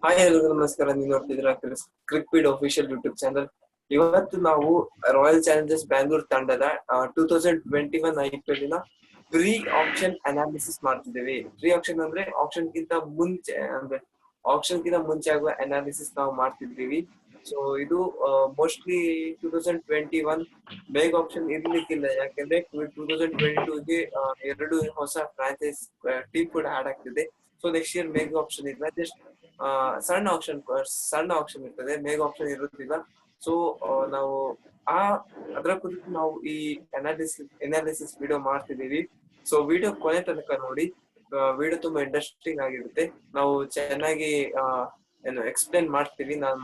Hi ಎಲ್ಲರಿಗೂ ನಮಸ್ಕಾರ. ನೀವು ನೋಡ್ತಿದ್ದೀರಾ ಕ್ರಿಕ್ಬೀಡ್ ಅಫಿಷಿಯಲ್ ಯೂಟ್ಯೂಬ್ ಚಾನಲ್. ಇವತ್ತು ನಾವು ರಾಯಲ್ ಚಾಲೆಂಜರ್ಸ್ ಬ್ಯಾಂಗ್ಳೂರ್ ತಂಡದ 2021 IPL ನ ಪ್ರೀ ಆಕ್ಷನ್ ಅನಾಲಿಸಿಸ್ ಮಾಡ್ತಿದ್ದೇವೆ. ಪ್ರೀ ಆಕ್ಷನ್ ಅಂದ್ರೆ ಆಕ್ಷನ್ ಗಿಂತ ಮುಂಚೆ ಆಗುವ ಅನಾಲಿಸಿಸ್ ನಾವು ಮಾಡ್ತಿದ್ದೀವಿ. ಸೊ ಇದು ಮೋಸ್ಟ್ಲಿ 2021 ಮೇಗ್ ಆಪ್ಷನ್ ಇರ್ಲಿಕ್ಕಿಲ್ಲ, ಯಾಕಂದ್ರೆ 2022ಗೆ ಎರಡು ಹೊಸ ಫ್ರಾಂಚೈಸ್ ಟೀಮ್ ಕೂಡ ಆಡ್ ಆಗ್ತಿದೆ. ಸೊ ನೆಕ್ಸ್ಟ್ ಇಯರ್ ಮೇಗ್ ಆಪ್ಷನ್ ಇಲ್ಲ, ಜಸ್ಟ್ ಸಣ್ಣ ಆಪ್ಷನ್ ಇರ್ತದೆ, ಮೇಗ್ ಆಪ್ಷನ್ ಇರುತ್ತಿಲ್ಲ. ಸೊ ನಾವು ಅದರ ಕುರಿತು ನಾವು ಈ ಅನಾಲಿಸಿಸ್ ವಿಡಿಯೋ ಮಾಡ್ತಿದ್ದೀವಿ. ಸೊ ವಿಡಿಯೋ ಕೊನೆ ತನಕ ನೋಡಿ. ವಿಡಿಯೋ ತುಂಬಾ ಇಂಟ್ರೆಸ್ಟಿಂಗ್ ಆಗಿರುತ್ತೆ. ನಾವು ಚೆನ್ನಾಗಿ ಎಕ್ಸ್ಪ್ಲೇನ್ ಮಾಡ್ತೀವಿ, ನಾನ್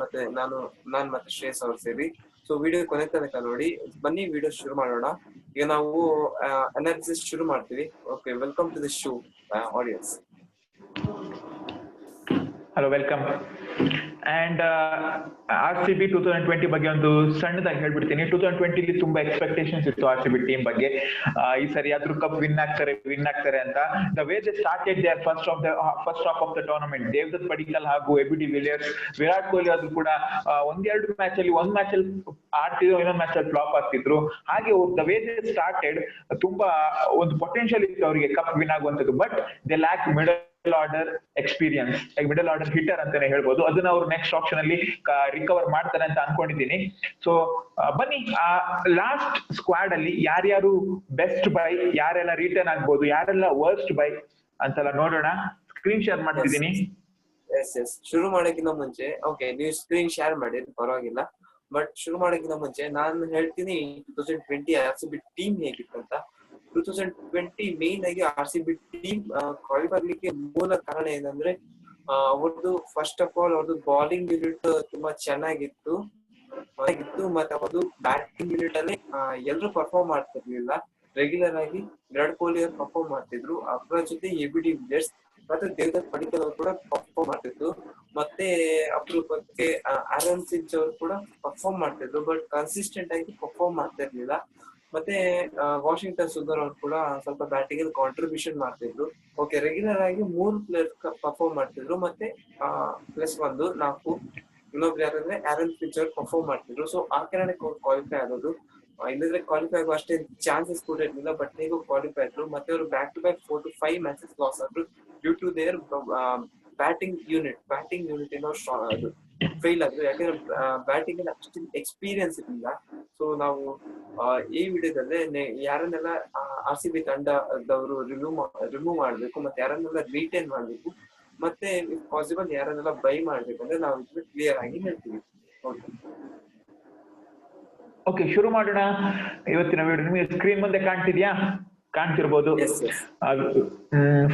ಮತ್ತೆ ಶ್ರೇಯಸ್ ಅವ್ರು ಸೇರಿ. ಸೊ ವಿಡಿಯೋ ಕೊನೆ ತನಕ ನೋಡಿ. ಬನ್ನಿ ವಿಡಿಯೋ ಶುರು ಮಾಡೋಣ. ಈಗ ನಾವು ಅನಾಲಿಸಿಸ್ ಶುರು ಮಾಡ್ತೀವಿ. Okay, welcome to the show audience. Hello, welcome. And RCB 2020 ಬಗ್ಗೆ ಒಂದು ಸಣ್ಣದಾಗಿ ಹೇಳ್ಬಿಡ್ತೀನಿ. 2020 ತುಂಬಾ ಎಕ್ಸ್ಪೆಕ್ಟೇಷನ್ಸ್ ಇತ್ತು RCB ಟೀಮ್ ಬಗ್ಗೆ. ಈ ಸರಿ ಆದ್ರೂ ಕಪ್ ವಿನ್ ಆಗ್ತಾರೆ ಅಂತ. The way they started their first half of the tournament, Devdutt Padikkal ಹಾಗೂ AB de Villiers, Virat Kohli ಆದ್ರೂ ಕೂಡ ಒಂದ್ ಮ್ಯಾಚ್ ಅಲ್ಲಿ ಆಡ್ತಿದ್ರು, ಇನ್ನೊಂದ್ ಮ್ಯಾಚ್ ಅಲ್ಲಿ ಫ್ಲಾಪ್ ಆಗ್ತಿದ್ರು. ಹಾಗೆ ದ ವೇ ದೇ ಸ್ಟಾರ್ಟೆಡ್ ತುಂಬಾ ಒಂದು ಪೊಟೆನ್ಶಿಯಲ್ ಇತ್ತು ಅವರಿಗೆ ಕಪ್ ವಿನ್ ಆಗುವಂತದ್ದು. But they lack middle order experience, middle order hitter ಅಂತಾನೆ ಹೇಳ್ಬೋದು. ಅದನ್ನ ಅವ್ರು ನೆಕ್ಸ್ಟ್ ಆಪ್ಷನ್ ಅಲ್ಲಿ ರಿಕವರ್ ಮಾಡ್ತಾರೆ ಅಂತ ಅನ್ಕೊಂಡಿದ್ದೀನಿ. ಸೊ ಬನ್ನಿ, ಲಾಸ್ಟ್ ಸ್ಕ್ವಾಡ್ ಅಲ್ಲಿ ಯಾರ್ಯಾರು ಬೆಸ್ಟ್ ಬೈ, ಯಾರೆಲ್ಲ ರಿಟರ್ನ್ ಆಗ್ಬೋದು, ಯಾರೆಲ್ಲ ವರ್ಸ್ಟ್ ಬೈ ಅಂತೆಲ್ಲ ನೋಡೋಣ. ಸ್ಕ್ರೀನ್ ಶೇರ್ ಮಾಡ್ತಿದ್ದೀನಿ. ಶುರು ಮಾಡೋಕ್ಕಿಂತ ಮುಂಚೆ, ಓಕೆ, ನೀವು ಸ್ಕ್ರೀನ್ ಶೇರ್ ಮಾಡಿ, ಪರವಾಗಿಲ್ಲ. ಬಟ್ ಶುರು ಮಾಡೋಕ್ಕಿಂತ ಮುಂಚೆ ನಾನು ಹೇಳ್ತೀನಿ 2020 RCB ಟೀಮ್ ಹೇಗಿತ್ತಂತ. 2020 ಮೇನ್ ಆಗಿ RCB ಟೀಮ್ ಕ್ವಾಲಿಫೈ ಆಗ್ಲಿಕ್ಕೆ ಮೂಲ ಕಾರಣ ಏನಂದ್ರೆ, ಅವ್ರದ್ದು ಫಸ್ಟ್ ಆಫ್ ಆಲ್ ಅವ್ರದ್ದು ಬಾಲಿಂಗ್ ಯೂನಿಟ್ ತುಂಬಾ ಚೆನ್ನಾಗಿತ್ತು. ಮತ್ತೆ ಅವ್ರದ್ದು ಬ್ಯಾಟಿಂಗ್ ಯೂನಿಟ್ ಅಲ್ಲಿ ಎಲ್ರು ಪರ್ಫಾರ್ಮ್ ಮಾಡ್ತಿರ್ಲಿಲ್ಲ. ರೆಗ್ಯುಲರ್ ಆಗಿ ವಿರಾಟ್ ಕೊಹ್ಲಿ ಅವರು ಪರ್ಫಾರ್ಮ್ ಮಾಡ್ತಿದ್ರು, ಅವರ ಜೊತೆ AB de Villiers ಮತ್ತೆ ದೇವದತ್ ಪಡಿಕ್ಕಲ್ ಅವರು ಕೂಡ ಪರ್ಫಾರ್ಮ್ ಮಾಡ್ತಿದ್ರು. ಮತ್ತೆ ಅಪರೂಪಕ್ಕೆ ಆರನ್ ಫಿಂಚ್ ಅವರು ಕೂಡ ಪರ್ಫಾರ್ಮ್ ಮಾಡ್ತಿದ್ರು, ಬಟ್ ಕನ್ಸಿಸ್ಟೆಂಟ್ ಆಗಿ ಪರ್ಫಾರ್ಮ್ ಮಾಡ್ತಾ ಇರ್ಲಿಲ್ಲ. ಮತ್ತೆ ವಾಷಿಂಗ್ಟನ್ ಸುಂದರ್ ಅವರು ಕೂಡ ಸ್ವಲ್ಪ ಬ್ಯಾಟಿಂಗ್ ಅಲ್ಲಿ ಕಾಂಟ್ರಿಬ್ಯೂಷನ್ ಮಾಡ್ತಿದ್ರು. ಓಕೆ, ರೆಗ್ಯುಲರ್ ಆಗಿ 3 ಪ್ಲೇಯರ್ಸ್ ಪರ್ಫಾರ್ಮ್ ಮಾಡ್ತಿದ್ರು. ಮತ್ತೆ +1 ಇನ್ನೊಬ್ರು ಯಾರಂದ್ರೆ ಆರನ್ ಫಿಂಚ್ ಅವರು ಪರ್ಫಾರ್ಮ್ ಮಾಡ್ತಿದ್ರು. ಸೊ ಆ ಕಾರಣಕ್ಕೆ ಕ್ವಾಲಿಫೈ ಆಗೋದು. ಇಲ್ಲದ್ರೆ ಕ್ವಾಲಿಫೈ ಆಗೋ ಅಷ್ಟೇ ಚಾನ್ಸಸ್ ಕೂಡ ಇರ್ಲಿಲ್ಲ, ಬಟ್ ಹೇಗೂ ಕ್ವಾಲಿಫೈ ಆದ್ರು. ಮತ್ತೆ ಅವರು back to back 4 to 5 matches loss ಆದ್ರು due to their batting unit ಏನೋ ಅದು ಫೇಲ್ ಆದ್ರು, ಯಾಕಂದ್ರೆ ಬ್ಯಾಟಿಂಗ್ ಅಲ್ಲಿ ಅಷ್ಟು ಎಕ್ಸ್ಪೀರಿಯನ್ಸ್ ಇರಲಿಲ್ಲ. ಸೊ ನಾವು ಈ ವಿಡಿಯೋದಲ್ಲಿ ಯಾರನ್ನೆಲ್ಲ RCB ತಂಡದವರು ರಿಮೂವ್ ಮಾಡ್ಬೇಕು, ಮತ್ತೆ ಯಾರನ್ನೆಲ್ಲ ರಿಟೈನ್ ಮಾಡ್ಬೇಕು, ಮತ್ತೆ ಇಫ್ ಪಾಸಿಬಲ್ ಯಾರನ್ನೆಲ್ಲ ಬೈ ಮಾಡ್ಬೇಕು ಅಂದ್ರೆ ನಾವು ಇದನ್ನ ಕ್ಲಿಯರ್ ಆಗಿ ಹೇಳ್ತೀವಿ. ಓಕೆ, ಶುರು ಮಾಡೋಣ ಇವತ್ತಿನ ವಿಡಿಯೋ. ನಿಮಗೆ ಸ್ಕ್ರೀನ್ ಮುಂದೆ ಕಾಣ್ತಿರ್ಬೋದು.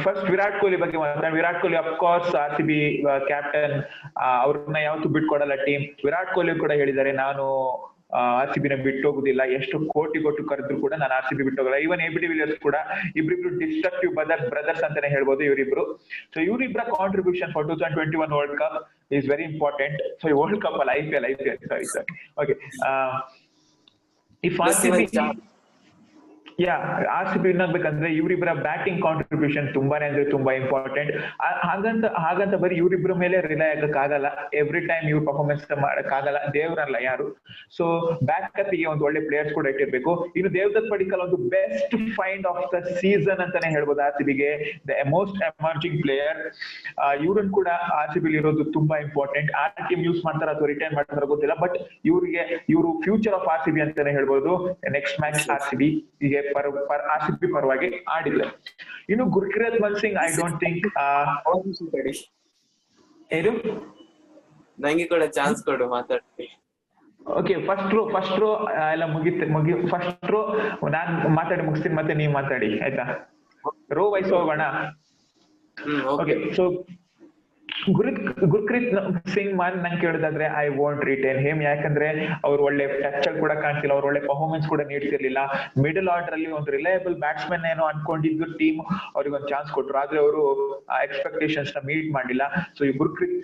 ಫಸ್ಟ್ ವಿರಾಟ್ ಕೊಹ್ಲಿ ಬಗ್ಗೆ ಮಾತಾಡೋಣ. Virat Kohli of course RCB captain, ಅವ್ರನ್ನ ಯಾವತ್ತೂ ಬಿಟ್ಕೊಡಲ್ಲ ಟೀಮ್. ವಿರಾಟ್ ಕೊಹ್ಲಿ ಕೂಡ ಹೇಳಿದ್ದಾರೆ, ನಾನು RCB ನ ಬಿಟ್ಟೋಗುದಿಲ್ಲ, ಎಷ್ಟು ಕೋಟಿ ಕೊಟ್ಟು ಕರೆದ್ರು ಕೂಡ ನಾನು RCB ಬಿಟ್ಟೋಗಲ್ಲ. ಈವನ್ AB de Villiers ಕೂಡ, ಇಬ್ರಿಬ್ರು ಡಿಸ್ಟ್ರಕ್ಟಿವ್ ಬ್ರದರ್ಸ್ ಅಂತಾನೆ ಹೇಳ್ಬೋದು ಇವರಿಬ್ರು. ಸೊ ಇವರಿಬ್ಬರ contribution for 2021 world cup is very important. So ಈ ವರ್ಲ್ಡ್ ಕಪ್ ಅಲ್ಲಿ IPL sorry okay, if RCB win ಆಗ್ಬೇಕಂದ್ರೆ ಇವರಿಬ್ಬರ ಬ್ಯಾಟಿಂಗ್ ಕಾಂಟ್ರಿಬ್ಯೂಷನ್ ತುಂಬಾನೇ ಅಂದ್ರೆ ತುಂಬಾ ಇಂಪಾರ್ಟೆಂಟ್. ಹಾಗಂತ ಬರೀ ಇವರಿಬ್ಬರ ಮೇಲೆ ರಿಲೈ ಆಗಕ್ಕಾಗಲ್ಲ. ಎವ್ರಿ ಟೈಮ್ ಇವ್ರ ಪರ್ಫಾರ್ಮೆನ್ಸ್ ಮಾಡಕ್ಕಾಗಲ್ಲ, ದೇವರಲ್ಲ ಯಾರು. ಸೊ ಬ್ಯಾಕಪ್ ಗೆ ಒಂದು ಒಳ್ಳೆ ಪ್ಲೇಯರ್ಸ್ ಕೂಡ ಇಟ್ಟಿರ್ಬೇಕು. ಇನ್ನು ದೇವದತ್ ಪಡಿಕ್ಕಲ್ ಒಂದು best find of the season ಅಂತಾನೆ ಹೇಳ್ಬೋದು RCB ಗೆ, ದ ಮೋಸ್ಟ್ ಎಮರ್ಜಿಂಗ್ ಪ್ಲೇಯರ್. ಇವ್ರನ್ನ ಕೂಡ RCB ಇರೋದು ತುಂಬಾ ಇಂಪಾರ್ಟೆಂಟ್. ಆ ಟೀಮ್ ಯೂಸ್ ಮಾಡ್ತಾರ ಅಥವಾ ರಿಟೈನ್ ಮಾಡ್ತಾರ ಗೊತ್ತಿಲ್ಲ, ಬಟ್ ಇವರು ಫ್ಯೂಚರ್ ಆಫ್ RCB ಅಂತಾನೆ ಹೇಳ್ಬೋದು. ನೆಕ್ಸ್ಟ್ ಮ್ಯಾಚ್ RCB ಪರವಾಗಿ ಆಡಿದ್ರೆ. ಇನ್ನು Gurpreet Singh, I don't think ಏನು, ನಂಗೆ ಕೂಡ ಚಾನ್ಸ್ ಕೊಡು ಮಾತಾಡ್ತೀನಿ. ಓಕೆ, ಫಸ್ಟ್ ರೋ ಎಲ್ಲ ಫಸ್ಟ್ ರೋ ನಾನ್ ಮಾತಾಡಿ ಮುಗಿಸ್ತೀನಿ, ಮತ್ತೆ ನೀವ್ ಮಾತಾಡಿ, ಆಯ್ತಾ? ರೋ ವೈಸ್ ಹೋಗೋಣ. ಓಕೆ, ಸೊ ಗುರ್ಪ್ರೀತ್ ಸಿಂಗ್ ನಂಗೆ ಕೇಳಿದಾದ್ರೆ ಐ ವಾಂಟ್ ರಿಟೈನ್ ಹಿಮ್. ಯಾಕಂದ್ರೆ ಅವ್ರು ಒಳ್ಳೆ ಟಚ್ ಕೂಡ ಕಾಣ್ತಿಲ್ಲ, ಅವ್ರು ಒಳ್ಳೆ ಪರ್ಫಾರ್ಮೆನ್ಸ್ ಕೂಡ ನೀಡ್ತಿರ್ಲಿಲ್ಲ. ಮಿಡಲ್ ಆರ್ಡರ್ ಅಲ್ಲಿ ಒಂದು ರಿಲಯಬಲ್ ಬ್ಯಾಟ್ಸ್ಮನ್ ಏನೋ ಅನ್ಕೊಂಡಿದ್ದು ಟೀಮ್ ಅವ್ರಿಗೆ ಒಂದು ಚಾನ್ಸ್ ಕೊಟ್ರು, ಆದ್ರೆ ಅವರು ಎಕ್ಸ್ಪೆಕ್ಟೇಷನ್ಸ್ ನ ಮೀಟ್ ಮಾಡಿಲ್ಲ. ಸೊ ಈ ಗುರ್ಪ್ರೀತ್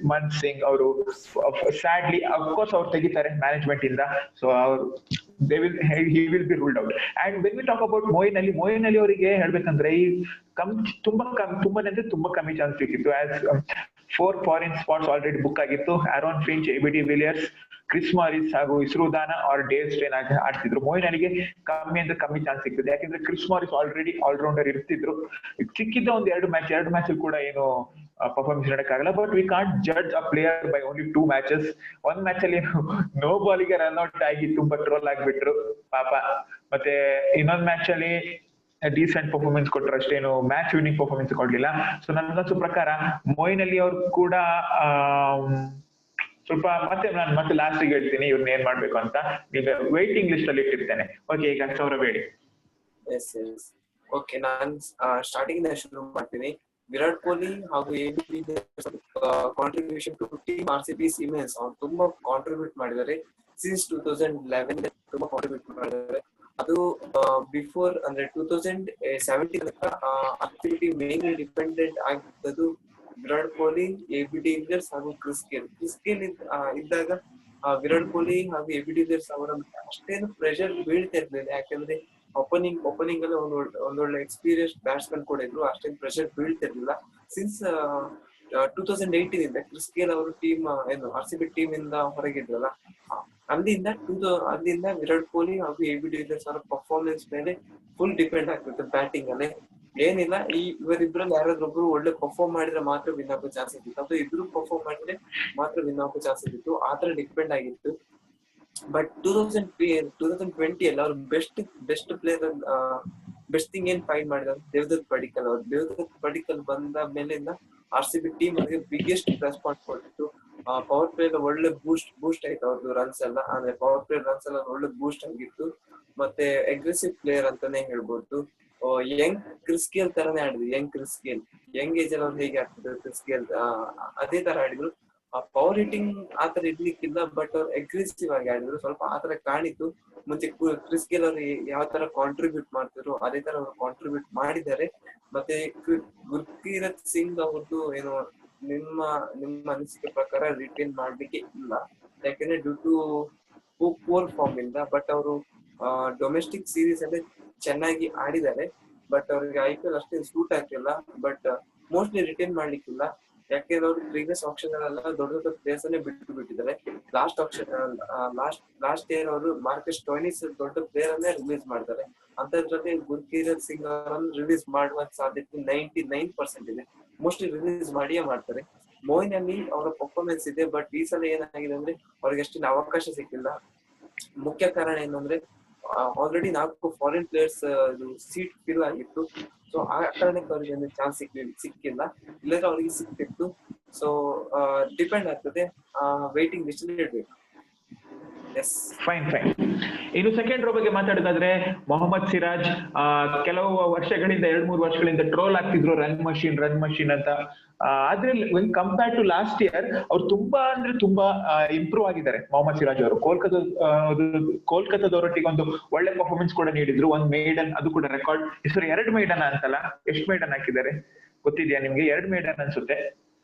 ಸಿಂಗ್ ಅವರು ಸ್ಯಾಡ್ಲಿ ಅಫ್ಕೋರ್ಸ್ ಅವ್ರು ತೆಗಿತಾರೆ ಮ್ಯಾನೇಜ್ಮೆಂಟ್ ಇಂದ. ಸೊ ಅವ್ರು he will be ruled out. And when we talk about Moin Ali ಅವರಿಗೆ ಹೇಳ್ಬೇಕಂದ್ರೆ ಈ ತುಂಬಾನೇ ಅಂದ್ರೆ ತುಂಬಾ ಕಮ್ಮಿ ಚಾನ್ಸ್ ಸಿಕ್ಕಿತ್ತು. As 4 foreign spots already book ಆಗಿತ್ತು. Aaron Finch, ABD Villiers, Chris Morris ಹಾಗೂ ಇಸ್ರೂದಾನ ಆರ್ ಡೇವ್ ಸ್ಟೇನ್ ಆಗಿ ಆಡ್ತಿದ್ರು. ಮೊಯಿನ್ ಅಲಿಗೆ ಕಮ್ಮಿ ಚಾನ್ಸ್ ಸಿಗ್ತದೆ. ಯಾಕಂದ್ರೆ ಕ್ರಿಸ್ ಮಾರಿಸ್ ಆಲ್ರೆಡಿ ಆಲ್ರೌಂಡರ್ ಇರ್ತಿದ್ರು. ಸಿಕ್ಕಿದ್ದ ಒಂದ್ ಎರಡು ಮ್ಯಾಚ್ ಕೂಡ ಏನು ಪರ್ಫಾರ್ಮೆನ್ಸ್ ಮಾಡಕ್ಕಾಗಲ್ಲ. But we can't judge a player by only 2 matches. ಒಂದ್ ಮ್ಯಾಚ್ ಅಲ್ಲಿ ನೋ ಬಾಲಿಗೆ ರನ್ಔಟ್ ಆಗಿ ತುಂಬಾ ಟ್ರೋಲ್ ಆಗ್ಬಿಟ್ರು ಪಾಪ. ಮತ್ತೆ ಇನ್ನೊಂದ್ ಮ್ಯಾಚ್ ಅಲ್ಲಿ ಡೀಸೆಂಟ್ ಪರ್ಫಾರ್ಮೆನ್ಸ್ ಕೊಟ್ಟರು, ಅಷ್ಟೇನು ಮ್ಯಾಚ್ ವಿನ್ನಿಂಗ್ ಪರ್ಫಾರ್ಮೆನ್ಸ್ ಕೊಡ್ಲಿಲ್ಲ. ಸೊ ನನ್ಗನ್ಸೋ ಪ್ರಕಾರ ಮೊಯಿನ್ ಅಲಿ ಅವ್ರು ಕೂಡ ಸ್ವಲ್ಪ ಮತ್ತೆ ಲಾಸ್ಟ್ ಗೆ ಹೇಳ್ತೀನಿ ಇವ್ರನ್ನ ಏನ್ ಮಾಡ್ಬೇಕು ಅಂತ. ಈಗ ವೈಟಿಂಗ್ ಲಿಸ್ಟ್ ಅಲ್ಲಿ ಇಟ್ಟಿರ್ತೇನೆ. ಓಕೆ, ಈಗ ಸೌರಭ್ ಹೇಳಿ. ಓಕೆ, ನಾನ್ ಸ್ಟಾರ್ಟಿಂಗ್ ಶುರು ಮಾಡ್ತೀನಿ. ವಿರಾಟ್ ಕೊಹ್ಲಿ ಹಾಗೂ ABD contribution to team RCB immense ಅವ್ರು ತುಂಬಾ ಕಾಂಟ್ರಿಬ್ಯೂಟ್ ಮಾಡಿದ್ದಾರೆ. ಸಿನ್ಸ್ 2011 ತುಂಬಾ ಕಾಂಟ್ರಿಬ್ಯೂಟ್ ಮಾಡಿದ್ದಾರೆ. ಅದು ಬಿಫೋರ್ ಅಂದ್ರೆ 2017 ಆಕ್ಟಿವಿಟಿ ಮೇನ್ ಡಿಪೆಂಡೆಂಟ್ ಆಗಿದ್ದು ವಿರಾಟ್ ಕೊಹ್ಲಿ, ಎಬಿಡಿ ವಿಲಿಯರ್ಸ್ ಹಾಗೂ ಕ್ರಿಸ್ ಗೇಲ್ ಇದ್ದಾಗ ವಿರಾಟ್ ಕೊಹ್ಲಿ ಹಾಗೂ ಎಬಿಡಿ ವಿಲಿಯರ್ಸ್ ಅವರ ಅಷ್ಟೇನು ಪ್ರೆಷರ್ ಬೀಳ್ತಾ ಇರ್ಲಿಲ್ಲ. ಯಾಕಂದ್ರೆ ಓಪನಿಂಗ್ ಅಲ್ಲಿ ಒಂದೊಳ್ಳೆ ಎಕ್ಸ್ಪೀರಿಯನ್ಸ್ ಬ್ಯಾಟ್ಸ್ಮನ್ ಕೂಡ ಇದ್ರು, ಅಷ್ಟೇನು ಪ್ರೆಷರ್ ಬೀಳ್ತಿರ್ಲಿಲ್ಲ. ಸಿನ್ಸ್ 2018 ಇಂದ ಕ್ರಿಸ್ ಗೇಲ್ ಅವರು ಟೀಮ್ ಏನು ಆರ್ಸಿಬಿ ಟೀಮ್ ಇಂದ ಹೊರಗಿದ್ರಲ್ಲ, ಅಲ್ಲಿಂದ ವಿರಾಟ್ ಕೊಹ್ಲಿ ಹಾಗೂ ಎಬಿಡಿ ವಿಲಿಯರ್ಸ್ ಅವರ ಪರ್ಫಾರ್ಮೆನ್ಸ್ ಮೇಲೆ ಫುಲ್ ಡಿಪೆಂಡ್ ಆಗ್ತಿತ್ತು ಬ್ಯಾಟಿಂಗ್ ಅಲ್ಲಿ. ಏನಿಲ್ಲ, ಇವರಿಬ್ರಲ್ಲಿ ಯಾರಾದ್ರೊಬ್ರು ಒಳ್ಳೆ ಪರ್ಫಾರ್ಮ್ ಮಾಡಿದ್ರೆ ಮಾತ್ರ ವಿನ್ ಆಗೋ ಚಾನ್ಸ್ ಇತ್ತು, ಅಥವಾ ಇಬ್ರು ಪರ್ಫಾರ್ಮ್ ಮಾಡಿದ್ರೆ ಮಾತ್ರ ವಿನ್ ಆಗೋ ಚಾನ್ಸ್ ಇತ್ತು. ಆತರ ಡಿಪೆಂಡ್ ಆಗಿತ್ತು. ಬಟ್ 2020 ಅಲ್ಲಿ ಅವ್ರು ಬೆಸ್ಟ್ ಪ್ಲೇಯರ್ ಬೆಸ್ಟ್ ಥಿಂಗ್ ಏನ್ ಫೈಂಡ್ ಮಾಡಿದ್ರು ದೇವದತ್ ಪಡಿಕ್ಕಲ್ ಬಂದ ಮೇಲಿಂದ ಆರ್ಸಿಬಿ ಟೀಮ್ ಅವರಿಗೆ ಬಿಗ್ಗೆಸ್ಟ್ ರೆಸ್ಪಾನ್ಸ್ ಕೊಟ್ಟಿತ್ತು. ಪವರ್ ಪ್ಲೇ ಒಳ್ಳೆ ಬೂಸ್ಟ್ ಆಯ್ತು ಅವ್ರದ್ದು ರನ್ಸ್ ಎಲ್ಲ. ಅಂದ್ರೆ ಪವರ್ ಪ್ಲೇ ರನ್ಸ್ ಎಲ್ಲ ಒಳ್ಳೆ ಬೂಸ್ಟ್ ಆಗಿತ್ತು. ಮತ್ತೆ ಅಗ್ರೆಸಿವ್ ಪ್ಲೇಯರ್ ಅಂತಾನೆ ಹೇಳ್ಬೋದು. ಯಂಗ್ ಕ್ರಿಸ್ ಗೇಲ್ ತರಾನೇ ಆಡಿದ್ರು. ಯಂಗ್ ಏಜ್ ಅಲ್ಲಿ ಅವ್ರು ಹೇಗೆ ಆಡ್ತಿದ್ರು ಕ್ರಿಸ್ ಗೇಲ್ ಅದೇ ತರ ಆಡಿದ್ರು. ಪವರ್ ಹಿಟ್ಟಿಂಗ್ ಆತರ ಇರ್ಲಿಕ್ಕಿಲ್ಲ, ಬಟ್ ಅವ್ರು ಅಗ್ರೆಸಿವ್ ಆಗಿ ಆಡಿದ್ರು. ಸ್ವಲ್ಪ ಆತರ ಕಾಣಿತ್ತು. ಮುಂಚೆ ಕ್ರಿಸ್ ಗೇಲ್ ಅವ್ರು ಯಾವ ತರ ಕಾಂಟ್ರಿಬ್ಯೂಟ್ ಮಾಡ್ತಿದ್ರು ಅದೇ ತರ ಅವ್ರು ಕಾಂಟ್ರಿಬ್ಯೂಟ್ ಮಾಡಿದ್ದಾರೆ. ಮತ್ತೆ ಗುರ್ಕೀರತ್ ಸಿಂಗ್ ಅವ್ರದ್ದು ಏನು ನಿಮ್ಮ ಅನಿಸಿಕೆ ಪ್ರಕಾರ ರಿಟೈನ್ ಮಾಡ್ಲಿಕ್ಕೆ ಇಲ್ಲ, ಯಾಕಂದ್ರೆ ಡ್ಯೂ ಟು ಪೂರ್ ಫಾರ್ಮ್ ಇಂದ. ಬಟ್ ಅವರು ಡೊಮೆಸ್ಟಿಕ್ ಸೀರೀಸ್ ಅಲ್ಲಿ ಚೆನ್ನಾಗಿ ಆಡಿದ್ದಾರೆ. ಬಟ್ ಅವ್ರಿಗೆ IPL ಅಷ್ಟೇ ಸೂಟ್ ಆಗ್ತಿಲ್ಲ. ಬಟ್ ಮೋಸ್ಟ್ಲಿ ರಿಟೈನ್ ಮಾಡ್ಲಿಕ್ಕಿಲ್ಲ, ಯಾಕೆಂದ್ರೆ ಅವ್ರು ಪ್ರೀವಿಯಸ್ ಆಪ್ಷನ್ ಅಲ್ಲೆಲ್ಲ ದೊಡ್ಡ ಪ್ಲೇಯರ್ಸ್ ಅನ್ನೇ ಬಿಟ್ಟಿದ್ದಾರೆ. ಲಾಸ್ಟ್ ಇಯರ್ ಅವರು ಮಾರ್ಕಸ್ ಸ್ಟೋಯ್ನಿಸ್ ದೊಡ್ಡ ಪ್ಲೇಯರ್ ಅನ್ನೇ ರಿಲೀಸ್ ಮಾಡ್ತಾರೆ. ಅಂತ ಜೊತೆ ಗುರ್ಕೀರತ್ ಸಿಂಗ್ ಅವರನ್ನು ರಿಲೀಸ್ ಮಾಡುವ ಸಾಧ್ಯತೆ 99% ಇದೆ. ಮೋಸ್ಟ್ಲಿ ರಿಲೀಸ್ ಮಾಡಿಯೇ ಮಾಡ್ತಾರೆ. ಮೊಯಿನ್ ಅಲಿ ಅವರ ಪರ್ಫಾರ್ಮೆನ್ಸ್ ಇದೆ, ಬಟ್ ಈ ಸಲ ಏನಾಗಿದೆ ಅಂದ್ರೆ ಅವ್ರಿಗೆ ಅಷ್ಟಿನ ಅವಕಾಶ ಸಿಕ್ಕಿಲ್ಲ. ಮುಖ್ಯ ಕಾರಣ ಏನಂದ್ರೆ already 4 foreign players seat fill ಆಗಿತ್ತು. ಸೊ ಆ ಕಾರಣಕ್ಕೆ ಅವ್ರಿಗೆ ಚಾನ್ಸ್ ಸಿಕ್ಕಿಲ್ಲ, ಇಲ್ಲಾಂದ್ರೆ ಅವ್ರಿಗೆ ಸಿಕ್ತಿತ್ತು. ಸೊ ಡಿಪೆಂಡ್ ಆಗ್ತದೆ, ವೈಟಿಂಗ್ ಲಿಸ್ಟ್ ಅಲ್ಲಿ ಇಡ್ಬೇಕು. ಫೈನ್. ಇನ್ನು ಸೆಕೆಂಡ್ ರೋ ಬಗ್ಗೆ ಮಾತಾಡೋದಾದ್ರೆ ಮೊಹಮ್ಮದ್ ಸಿರಾಜ್ ಕೆಲವು ವರ್ಷಗಳಿಂದ 2-3 ವರ್ಷಗಳಿಂದ ಟ್ರೋಲ್ ಆಗ್ತಿದ್ರು ರನ್ ಮಷೀನ್ ಅಂತ. ಆದ್ರೆ when compare to last year ಅವ್ರು ತುಂಬಾ ಇಂಪ್ರೂವ್ ಆಗಿದ್ದಾರೆ. ಮೊಹಮ್ಮದ್ ಸಿರಾಜ್ ಅವರು ಕೋಲ್ಕತ್ತಾದವರೊಟ್ಟಿಗೆ ಒಂದು ಒಳ್ಳೆ ಪರ್ಫಾರ್ಮೆನ್ಸ್ ಕೂಡ ನೀಡಿದ್ರು. ಒಂದು ಮೇಡನ್, ಅದು ಕೂಡ ರೆಕಾರ್ಡ್. 2 ಮೇಡನ್ ಅಂತಲ್ಲ, ಎಷ್ಟು ಮೇಡನ್ ಹಾಕಿದ್ದಾರೆ ಗೊತ್ತಿದ್ಯಾ ನಿಮ್ಗೆ? 2 ಮೇಡನ್ ಅನ್ಸುತ್ತೆ.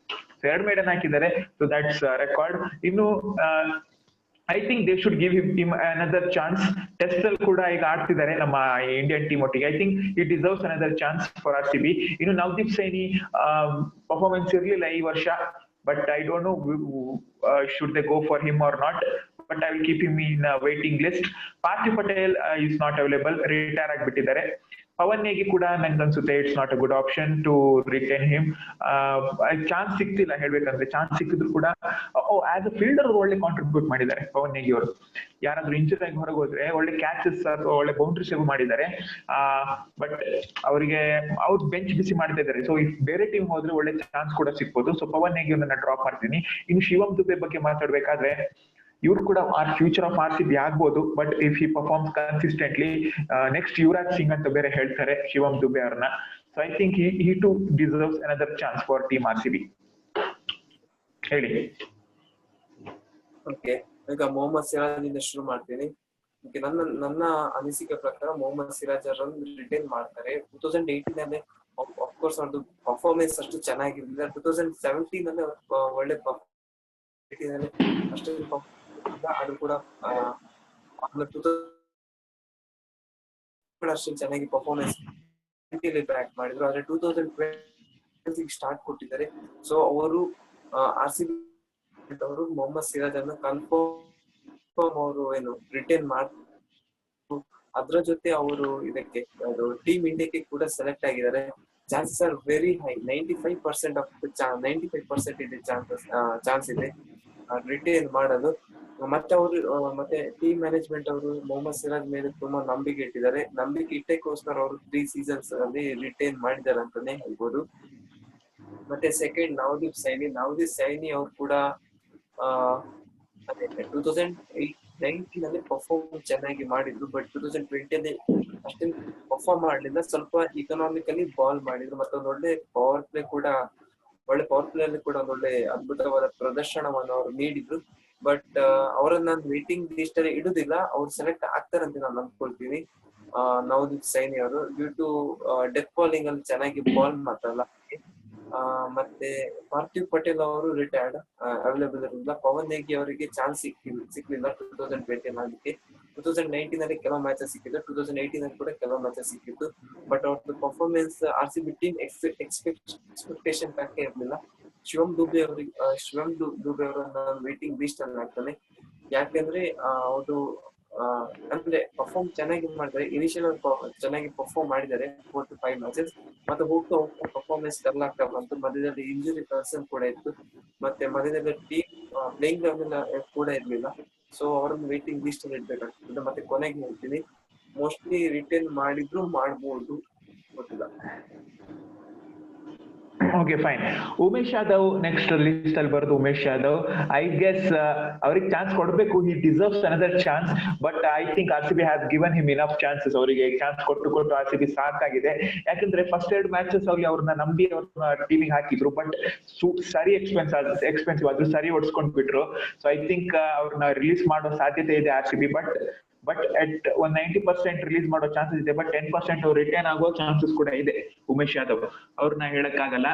2 ಮೇಡನ್ ಹಾಕಿದ್ದಾರೆ. So that's record. ಇನ್ನು I think they should give him another chance. Test ಅಲ್ಲಿ ಕೂಡ ಈಗ ಆಡ್ತಿದ್ದಾರೆ ನಮ್ಮ ಇಂಡಿಯನ್ ಟೀಮ್ ಒಟ್ಟಿಗೆ. I think it deserves another chance for RCB. ಇನ್ನು ನವದೀಪ್ ಸೈನಿ ಪರ್ಫಾರ್ಮೆನ್ಸ್ ಇರ್ಲಿಲ್ಲ ಈ ವರ್ಷ, but I don't know should they go for him or not, but I will keep him in waiting list. Parthiv Patel is not available, retire ಆಗಿಬಿಟ್ಟಿದ್ದಾರೆ. ಪವನ್ ನೇಗಿ ಕೂಡ ನಂಗೆ ಅನ್ಸುತ್ತೆ it's not a good option to retain him. Chance ಸಿಕ್ತಿಲ್ಲ ಹೇಳ್ಬೇಕಂದ್ರೆ. Chance ಸಿಕ್ಕಿದ್ರು ಕೂಡ as a fielder ಒಳ್ಳೆ contribute ಮಾಡಿದ್ದಾರೆ ಪವನ್ ನೇಗಿ ಅವರು. ಯಾರಾದ್ರೂ ಇಂಜುರಿ ಆಗಿ ಹೊರಗೆ ಹೋದ್ರೆ ಒಳ್ಳೆ ಕ್ಯಾಚಸ್ ಅಥವಾ ಒಳ್ಳೆ ಬೌಂಡ್ರಿ ಸೇವ್ ಮಾಡಿದ್ದಾರೆ. ಬಟ್ ಅವ್ರಿಗೆ ಅವ್ರು ಬೆಂಚ್ ಬಿಸಿ ಮಾಡ್ತಾ ಇದ್ದಾರೆ. ಸೊ ಇಫ್ ಬೇರೆ ಟೀಮ್ ಹೋದ್ರೆ ಒಳ್ಳೆ ಚಾನ್ಸ್ ಕೂಡ ಸಿಗ್ಬೋದು. ಸೊ ಪವನ್ ನೇಗಿ ನನ್ನ ಡ್ರಾಪ್ ಮಾಡ್ತೀನಿ. ಇನ್ನು ಶಿವಮ್ ದುಬೆ ಬಗ್ಗೆ ಮಾತಾಡ್ಬೇಕಾದ್ರೆ ಇವ್ರು ಕೂಡ ಫ್ಯೂಚರ್ ಆಫ್ ಆರ್ಸಿಬಿ ಆಗ್ಬೋದು, but if he performs consistently next Yuvraj Singh ಅಂತ ಬೇರೆ ಹೇಳ್ತಾರೆ ಶಿವಮ್ ದುಬೆ ಅವ್ರನ್ನ. So I think he too deserves another chance for team RCB. ಹೇಳಿ. ಓಕೆ, ಈಗ ಮೊಹಮ್ಮದ್ ಸಿರಾಜ್ ಇಂದ ಶುರು ಮಾಡ್ತೀನಿ. ನನ್ನ ಅನಿಸಿಕೆ ಪ್ರಕಾರ ಮೊಹಮ್ಮದ್ ಸಿರಾಜ್ ಅವರನ್ನು ರಿಟೈನ್ ಮಾಡ್ತಾರೆ. 2018 ಅಲ್ಲಿ ಅಫ್ಕೋರ್ಸ್ ಅವ್ರದ್ದು ಪರ್ಫಾರ್ಮೆನ್ಸ್ ಅಷ್ಟು ಚೆನ್ನಾಗಿರ್ಲಿಲ್ಲ. 2017 ಅಲ್ಲಿ ಒಳ್ಳೆ ಅಷ್ಟು ಅದು ಕೂಡ ಕೂಡ ಅಷ್ಟೇ ಚೆನ್ನಾಗಿ ಪರ್ಫಾರ್ಮೆನ್ಸ್ ಬ್ಯಾಕ್ ಮಾಡಿದ್ರು. ಆದ್ರೆ 2020 ಸ್ಟಾರ್ಟ್ ಕೊಟ್ಟಿದ್ದಾರೆ. ಸೊ ಅವರು RCB ಅವರು ಮೊಹಮ್ಮದ್ ಸಿರಾಜ್ ಅನ್ನು ಕನ್ಫರ್ಮ್ ಅವರು ಏನು ರಿಟೈನ್ ಮಾಡ್ತಾರೆ. ಅದ್ರ ಜೊತೆ ಅವರು ಇದಕ್ಕೆ ಅದು ಟೀಮ್ ಇಂಡಿಯಾಕ್ಕೆ ಕೂಡ ಸೆಲೆಕ್ಟ್ ಆಗಿದ್ದಾರೆ. Chances are very high. 95% of 95% ಇದೆ ಚಾನ್ಸ್ ಇದೆ ರಿಟೈನ್ ಮಾಡೋದು. ಮತ್ತೆ ಅವರು ಮತ್ತೆ ಟೀಮ್ ಮ್ಯಾನೇಜ್ಮೆಂಟ್ ಅವರು ಮೊಹಮ್ಮದ್ ಸಿರಾಜ್ ಮೇಲೆ ತುಂಬಾ ನಂಬಿಕೆ ಇಟ್ಟಿದ್ದಾರೆ. ನಂಬಿಕೆ ಇಟ್ಟಕ್ಕೋಸ್ಕರ ಅವರು 3 seasons ಅಲ್ಲಿ ರಿಟೈನ್ ಮಾಡಿದ್ದಾರೆ ಅಂತಾನೆ ಹೇಳ್ಬೋದು. ಮತ್ತೆ ಸೆಕೆಂಡ್ ನವದೀಪ್ ಸೈನಿ ಅವ್ರು ಕೂಡ ಅದೇ 2019 ಅಲ್ಲಿ ಪರ್ಫಾರ್ಮ್ ಚೆನ್ನಾಗಿ ಮಾಡಿದ್ರು. ಬಟ್ 2020 ಅಲ್ಲಿ ಅಷ್ಟೇನು ಪರ್ಫಾರ್ಮ್ ಮಾಡಲಿಲ್ಲ. ಸ್ವಲ್ಪ ಇಕನಾಮಿಕಲಿ ಬಾಲ್ ಮಾಡಿದ್ರು. ಮತ್ತೆ ಒಂದು ಒಳ್ಳೆ ಪವರ್ ಪ್ಲೇ ಅಲ್ಲಿ ಕೂಡ ಒಂದು ಒಳ್ಳೆ ಅದ್ಭುತವಾದ ಪ್ರದರ್ಶನವನ್ನು ಅವರು ನೀಡಿದ್ರು. ಬಟ್ ಅವರನ್ನ ನಾನು ವೇಟಿಂಗ್ ಲಿಸ್ಟ್ ಅಲ್ಲಿ ಇಡುದಿಲ್ಲ. ಅವ್ರು ಸೆಲೆಕ್ಟ್ ಆಗ್ತಾರಂತ ನಾನು ಅನ್ಕೊಳ್ತೀನಿ. ನವದೀಪ್ ಸೈನಿ ಅವರು ಡ್ಯೂ ಟು ಡೆತ್ ಬಾಲಿಂಗ್ ಅಲ್ಲಿ ಚೆನ್ನಾಗಿ ಬಾಲ್ ಮಾತ್ರಲ್ಲ. ಮತ್ತೆ ಪಾರ್ಥಿವ್ ಪಟೇಲ್ ಅವರು ರಿಟೈರ್ಡ್, ಅವೈಲೇಬಲ್ ಇರಲಿಲ್ಲ. ಪವನ್ ನೇಗಿ ಅವರಿಗೆ ಚಾನ್ಸ್ ಸಿಕ್ಲಿಲ್ಲ 2020 ಅದಕ್ಕೆ. 2019 ಅಲ್ಲಿ ಕೆಲವು ಮ್ಯಾಚಸ್ ಸಿಕ್ಕಿದ್ದು, 2018 ಅಲ್ಲಿ ಕೂಡ ಕೆಲವು ಮ್ಯಾಚಸ್ ಸಿಕ್ಕಿತ್ತು. ಬಟ್ ಅವ್ರದ್ದು ಪರ್ಫಾರ್ಮೆನ್ಸ್ RCB ಟೀಮ್ ಎಕ್ಸ್ಪೆಕ್ಟೇಷನ್ ತಕ್ಕ ಇರಲಿಲ್ಲ. ಶಿವಮ್ ದುಬೆ ಅವರನ್ನ ವೇಟಿಂಗ್ ಲಿಸ್ಟ್ ಅಲ್ಲಿ ಹಾಕ್ತಾನೆ. ಯಾಕೆಂದ್ರೆ ಅವರು ಅಂದ್ರೆ ಪರ್ಫಾರ್ಮ್ ಚೆನ್ನಾಗಿ ಮಾಡಿದ್ದಾರೆ. ಇನಿಷಿಯಲ್ ಚೆನ್ನಾಗಿ ಪರ್ಫಾರ್ಮ್ ಮಾಡಿದ್ದಾರೆ 4 to 5 ಮ್ಯಾಚಸ್. ಮತ್ತೆ ಹೋಗ್ತಾ ಪರ್ಫಾರ್ಮೆನ್ಸ್ ಡಲ್ ಆಗ್ತಾ ಬಂತು. ಮಧ್ಯದಲ್ಲಿ ಇಂಜುರಿ ಕನ್ಸರ್ನ್ ಕೂಡ ಇತ್ತು. ಮತ್ತೆ ಮಧ್ಯದಲ್ಲಿ ಟೀಮ್ ಪ್ಲೇಯಿಂಗ್ ಕೂಡ ಇರ್ಲಿಲ್ಲ. ಸೊ ಅವರನ್ನು ವೇಟಿಂಗ್ ಲಿಸ್ಟ್ ಅಲ್ಲಿ ಇಡ್ಬೇಕಾಗ್ತದೆ. ಮತ್ತೆ ಕೊನೆಗೆ ಹೇಳ್ತೀನಿ, ಮೋಸ್ಟ್ಲಿ ರಿಟೈನ್ ಮಾಡಿದ್ರು ಮಾಡ್ಬೋದು, ಗೊತ್ತಿಲ್ಲ. Okay fine. Umesh Yadav next list ಅಲ್ಲಿ ಬರೋದು. ಉಮೇಶ್ ಯಾದವ್ ಐ ಗೆಸ್ ಅವ್ರಿಗೆ ಚಾನ್ಸ್ ಕೊಡ್ಬೇಕು. ಹಿ deserves another chance. But I think RCB has given him enough chances. ಅವರಿಗೆ ಚಾನ್ಸ್ ಕೊಟ್ಟು RCB ಸಾಕಾಗಿದೆ. ಯಾಕಂದ್ರೆ ಫಸ್ಟ್ 2 ಮ್ಯಾಚಸ್ ಅಲ್ಲಿ ಅವ್ರನ್ನ ನಂಬಿ ಅವ್ರನ್ನ ಟೀಮಿಗೆ ಹಾಕಿದ್ರು. ಬಟ್ ಸರಿ ಎಕ್ಸ್ಪೆನ್ಸಿವ್ ಆದ್ರು, ಸರಿ ಓಡಿಸ್ಕೊಂಡ್ ಬಿಟ್ರು. ಸೊ ಐ ಥಿಂಕ್ ಅವ್ರನ್ನ ರಿಲೀಸ್ ಮಾಡೋ ಸಾಧ್ಯತೆ ಇದೆ RCB. ಬಟ್ ಅಟ್ 90% ರಿಲೀಸ್ ಮಾಡೋ ಚಾನ್ಸಸ್ ಇದೆ. ಬಟ್ 10% ಅವ್ರು ರಿಟರ್ನ್ ಆಗೋ ಚಾನ್ಸಸ್ ಕೂಡ ಇದೆ ಉಮೇಶ್ ಯಾದವ್. ಅವ್ರನ್ನ ಹೇಳಕ್ಕಾಗಲ್ಲ.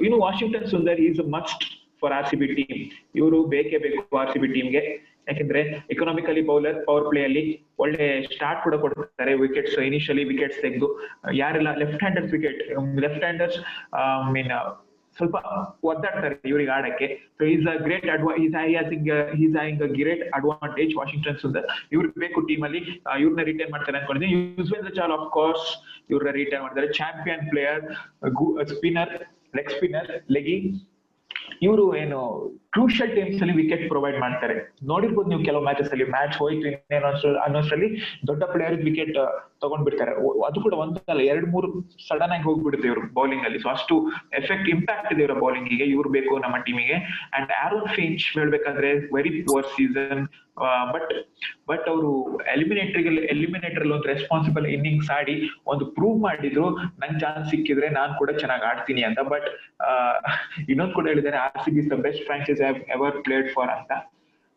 ಇನ್ನು Washington Sundar is must for RCB team. ಇವರು ಬೇಕೇ ಬೇಕು RCB ಟೀಮ್ಗೆ. ಯಾಕಂದ್ರೆ ಎಕನಾಮಿಕಲಿ ಪವರ್ ಪ್ಲೇ ಅಲ್ಲಿ ಒಳ್ಳೆ ಸ್ಟಾರ್ಟ್ ಕೂಡ ಕೊಡ್ತಾರೆ. ವಿಕೆಟ್ಸ್ ಇನಿಷಿಯಲಿ ವಿಕೆಟ್ಸ್ ತೆಗೆದು ಯಾರೆಲ್ಲ ಲೆಫ್ಟ್ ಹ್ಯಾಂಡರ್ಸ್ ಮೀನ್ ಸ್ವಲ್ಪ ಒದ್ದಾಡ್ತಾರೆ ಇವ್ರಿಗೆ ಆಡಕ್ಕೆ. So is a great having a great advantage Washington Sundar. ಇವ್ರಿಗೆ ಬೇಕು ಟೀಮ್ ಅಲ್ಲಿ. ಇವ್ರನ್ನ ರಿಟೈನ್ ಮಾಡ್ತಾರೆ ಅನ್ಕೊಂಡಿದ್ದೀನಿ. ಯುಜ್ವೇಂದ್ರ ಚಾಹಲ್ ಆಫ್ ಕೋರ್ಸ್ ಇವ್ರನ್ನ ರಿಟೈನ್ ಮಾಡ್ತಾರೆ. Champion player, spinner, leg spinner, leggie. ಇವರು ಏನು ಕ್ರೂಷಿಯಲ್ ಟೈಮ್ಸ್ ಅಲ್ಲಿ ವಿಕೆಟ್ ಪ್ರೊವೈಡ್ ಮಾಡ್ತಾರೆ. ನೋಡಿರ್ಬೋದು ನೀವು ಕೆಲವು ಮ್ಯಾಚಸ್ ಅಲ್ಲಿ. ಮ್ಯಾಚ್ ಹೋಯ್ತು ಇನ್ನೇನು ಅನ್ನೋಷ್ಟರಲ್ಲಿ ದೊಡ್ಡ ಪ್ಲೇಯರ್ ವಿಕೆಟ್ ತಗೊಂಡ್ಬಿಡ್ತಾರೆ. ಅದು ಕೂಡ ಒಂದಲ್ಲ 2-3 ಸಡನ್ ಆಗಿ ಹೋಗ್ಬಿಡುತ್ತೆ ಇವರು ಬೌಲಿಂಗ್ ಅಲ್ಲಿ. ಸೊ ಅಷ್ಟು ಇಂಪ್ಯಾಕ್ಟ್ ಇದೆ ಇವರ ಬೌಲಿಂಗ್ ಗೆ. ಇವ್ರು ಬೇಕು ನಮ್ಮ ಟೀಮಿಗೆ. ಅಂಡ್ ಆರೋನ್ ಫಿಂಚ್ ಹೇಳ್ಬೇಕಾದ್ರೆ ವೆರಿ ಪುವರ್ ಸೀಸನ್. ಬಟ್ ಅವರು ಎಲಿಮಿನೇಟರ್ ಒಂದು ರೆಸ್ಪಾನ್ಸಿಬಲ್ ಇನ್ನಿಂಗ್ಸ್ ಆಡಿ ಒಂದು ಪ್ರೂವ್ ಮಾಡಿದ್ರು, ನಂಗೆ ಚಾನ್ಸ್ ಸಿಕ್ಕಿದ್ರೆ ನಾನು ಕೂಡ ಚೆನ್ನಾಗಿ ಆಡ್ತೀನಿ ಅಂತ. ಬಟ್ ಇನ್ನೊಂದು ಕೂಡ ಹೇಳಿದ್ದಾರೆ, RCB is the best franchise I have ever played for ಅಂತ.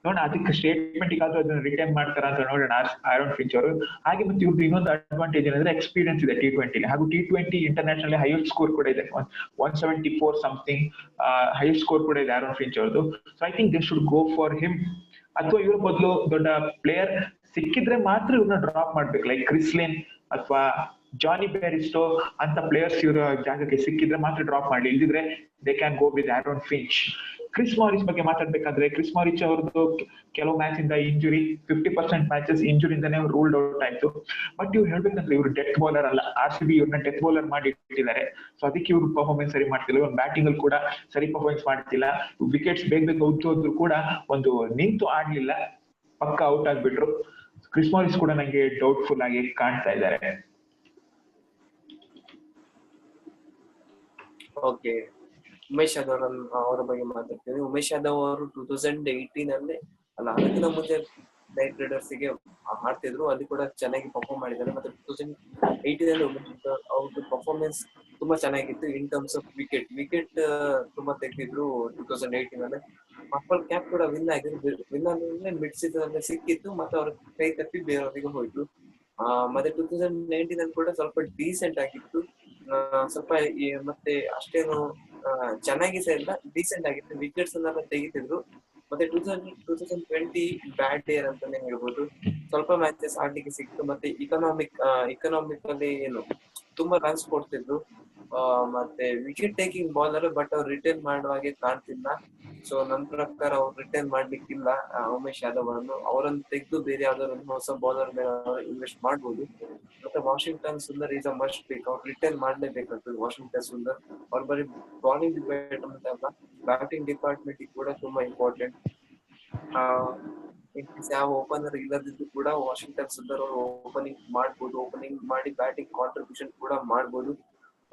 ನೋಡೋಣ ಅದಕ್ಕೆ ಸ್ಟೇಟ್ಮೆಂಟ್ ಗಾದ್ರೂ ಅದನ್ನ ರಿಟೈನ್ ಮಾಡ್ತಾರ ಅಂತ ನೋಡೋಣ ಆರೋನ್ ಫಿಂಚ್ ಅವರು. ಹಾಗೆ ಮತ್ತೆ ಇವ್ರದ್ದು ಇನ್ನೊಂದು ಅಡ್ವಾಂಟೇಜ್ ಏನಂದ್ರೆ ಎಕ್ಸ್ಪೀರಿಯನ್ಸ್ ಇದೆ T20 ಹಾಗೂ T20 ಇಂಟರ್ನ್ಯಾಷನಲ್ ಹೈಯೆಸ್ಟ್ ಸ್ಕೋರ್ ಕೂಡ ಇದೆ. 174 ಸಮಥಿಂಗ್ ಹೈಯೆಸ್ಟ್ ಸ್ಕೋರ್ ಕೂಡ ಇದೆ ಆರೋನ್ ಫಿಂಚ್ ಅವ್ರದ್ದು. So I think they should go for him. ಅಥವಾ ಇವ್ರ ಬದಲು ದೊಡ್ಡ ಪ್ಲೇಯರ್ ಸಿಕ್ಕಿದ್ರೆ ಮಾತ್ರ ಇವ್ರನ್ನ ಡ್ರಾಪ್ ಮಾಡ್ಬೇಕು. ಲೈಕ್ ಕ್ರಿಸ್ ಲೇನ್ ಅಥವಾ ಜಾನಿ ಬೇರಿಸ್ಟೋ ಅಂತ ಪ್ಲೇಯರ್ಸ್ ಇವರ ಜಾಗಕ್ಕೆ ಸಿಕ್ಕಿದ್ರೆ ಮಾತ್ರ ಡ್ರಾಪ್ ಮಾಡಿ. ಇಲ್ದಿದ್ರೆ they can go with Aaron Finch. Chris Morris ಬಗ್ಗೆ ಮಾತಾಡ್ಬೇಕಾದ್ರೆ, ಕ್ರಿಸ್ ಮಾರಿಸ್ ಅವ್ರದ್ದು ಕೆಲವು ಮ್ಯಾಚ್ ಇಂದ ಇಂಜುರಿ, 50% ಮ್ಯಾಚಸ್ ಇಂಜುರಿಯಿಂದಾನೇ ರೂಲ್ಡ್ ಔಟ್ ಆಯ್ತು. ಬಟ್ ಇವ್ರು ಹೇಳ್ಬೇಕಂದ್ರೆ ಇವ್ರು ಡೆತ್ ಬೌಲರ್ ಅಲ್ಲ. RCB ಇವ್ರನ್ನ ಡೆತ್ ಬೌಲರ್ ಮಾಡಿ ಇಟ್ಟಿದ್ದಾರೆ. ಸೊ ಅದಕ್ಕೆ ಇವ್ರು ಪರ್ಫಾರ್ಮೆನ್ಸ್ ಸರಿ ಮಾಡ್ತಿಲ್ಲ. ಇವ್ರು ಬ್ಯಾಟಿಂಗ್ ಅಲ್ಲಿ ಕೂಡ ಸರಿ ಪರ್ಫಾರ್ಮೆನ್ಸ್ ಮಾಡ್ತಿಲ್ಲ. ವಿಕೆಟ್ಸ್ ಬೇಗ ಉಜ್ಜೋದ್ರು ಕೂಡ ಒಂದು ನಿಂತು ಆಡ್ಲಿಲ್ಲ, ಪಕ್ಕ ಔಟ್ ಆಗ್ಬಿಟ್ರು. ಕ್ರಿಸ್ ಮಾರಿಸ್ ಕೂಡ ನಂಗೆ ಡೌಟ್ಫುಲ್ ಆಗಿ ಕಾಣ್ತಾ ಇದ್ದಾರೆ. ಓಕೆ, ಉಮೇಶ್ ಯಾದವ್ ಅವರ ಬಗ್ಗೆ ಮಾತಾಡ್ತೀನಿ. ಉಮೇಶ್ ಯಾದವ್ ಅವರು 2018 ಅಲ್ಲಿ ಅಲ್ಲ ಅದಕ್ಕಿಂತ ಮುಂಚೆ ನೈಟ್ ರೈಡರ್ಸ್ ಗೆ ಆಡ್ತಿದ್ರು. ಅಲ್ಲಿ ಕೂಡ ಚೆನ್ನಾಗಿ ಪರ್ಫಾರ್ಮ್ ಮಾಡಿದ್ದಾರೆ. ಮತ್ತೆ 2018 ಅಲ್ಲಿ ಅವ್ರದ್ದು ಪರ್ಫಾರ್ಮೆನ್ಸ್ ತುಂಬಾ ಚೆನ್ನಾಗಿತ್ತು ಇನ್ ಟರ್ಮ್ಸ್ ಆಫ್ ವಿಕೆಟ್ ತುಂಬಾ ತೆಗೆದಿದ್ರು 2018 ಅಲ್ಲಿ. ಪರ್ಪಲ್ ಕ್ಯಾಪ್ ಕೂಡ ವಿನ್ ಅಂದ್ರೆ ಮಿಡ್ ಸೀಸನ್ ಅಲ್ಲಿ ಸಿಕ್ಕಿತ್ತು. ಮತ್ತೆ ಅವ್ರ ಕೈ ತಪ್ಪಿ ಬೇರೆಯವರಿಗೆ ಹೋಯ್ತು. ಮತ್ತೆ 2019 ಅಲ್ಲಿ ಕೂಡ ಸ್ವಲ್ಪ ಡೀಸೆಂಟ್ ಆಗಿತ್ತು. ಸ್ವಲ್ಪ ಮತ್ತೆ ಅಷ್ಟೇನು ಚೆನ್ನಾಗಿ ಸಹ ಇಲ್ಲ, ಡೀಸೆಂಟ್ ಆಗಿತ್ತು. ವಿಕೆಟ್ಸ್ ಅನ್ನೆಲ್ಲ ತೆಗಿತಿದ್ರು. ಮತ್ತೆ 2020 ಬ್ಯಾಡ್ ಇಯರ್ ಅಂತಾನೆ ಹೇಳ್ಬೋದು. ಸ್ವಲ್ಪ ಮ್ಯಾಚಸ್ ಆಡ್ಲಿಕ್ಕೆ ಸಿಕ್ತು, ಮತ್ತೆ ಇಕನಾಮಿಕಲಿ ಏನು ತುಂಬಾ ರನ್ಸ್ ಕೊಡ್ತಿದ್ರು. ಮತ್ತೆ ವಿಕೆಟ್ ಟೇಕಿಂಗ್ ಬಾಲರ್, ಬಟ್ ಅವ್ರು ರಿಟರ್ನ್ ಮಾಡುವ ಹಾಗೆ ಕಾಣ್ತಿಲ್ಲ. ಸೊ ನನ್ನ ಪ್ರಕಾರ ಅವ್ರು ರಿಟರ್ನ್ ಮಾಡ್ಲಿಕ್ಕಿಲ್ಲ ಉಮೇಶ್ ಯಾದವ್ ಅವರನ್ನು ತೆಗೆದು ಬೇರೆ ಯಾವ್ದಾದ್ರು ಹೊಸ ಬೌಲರ್ ಮೇಲೆ ಇನ್ವೆಸ್ಟ್ ಮಾಡ್ಬೋದು. ಮತ್ತೆ Washington Sundar is a must pick. ಅವ್ರು ರಿಟರ್ನ್ ಮಾಡ್ಲೇಬೇಕಾಗ್ತದೆ ವಾಷಿಂಗ್ಟನ್ ಸುಂದರ್. ಅವ್ರು ಬರೀ ಬಾಲಿಂಗ್ ಡಿಪಾರ್ಟ್ಮೆಂಟ್ ಅಲ್ಲ, ಬ್ಯಾಟಿಂಗ್ ಡಿಪಾರ್ಟ್ಮೆಂಟ್ ಕೂಡ ತುಂಬಾ ಇಂಪಾರ್ಟೆಂಟ್. ಯಾವ ಓಪನರ್ ಇಲ್ಲದಿದ್ದು ಕೂಡ ವಾಷಿಂಗ್ಟನ್ ಸುಂದರ್ ಅವರು ಓಪನಿಂಗ್ ಮಾಡಿ ಬ್ಯಾಟಿಂಗ್ ಕಾಂಟ್ರಿಬ್ಯೂಷನ್ ಕೂಡ ಮಾಡ್ಬೋದು.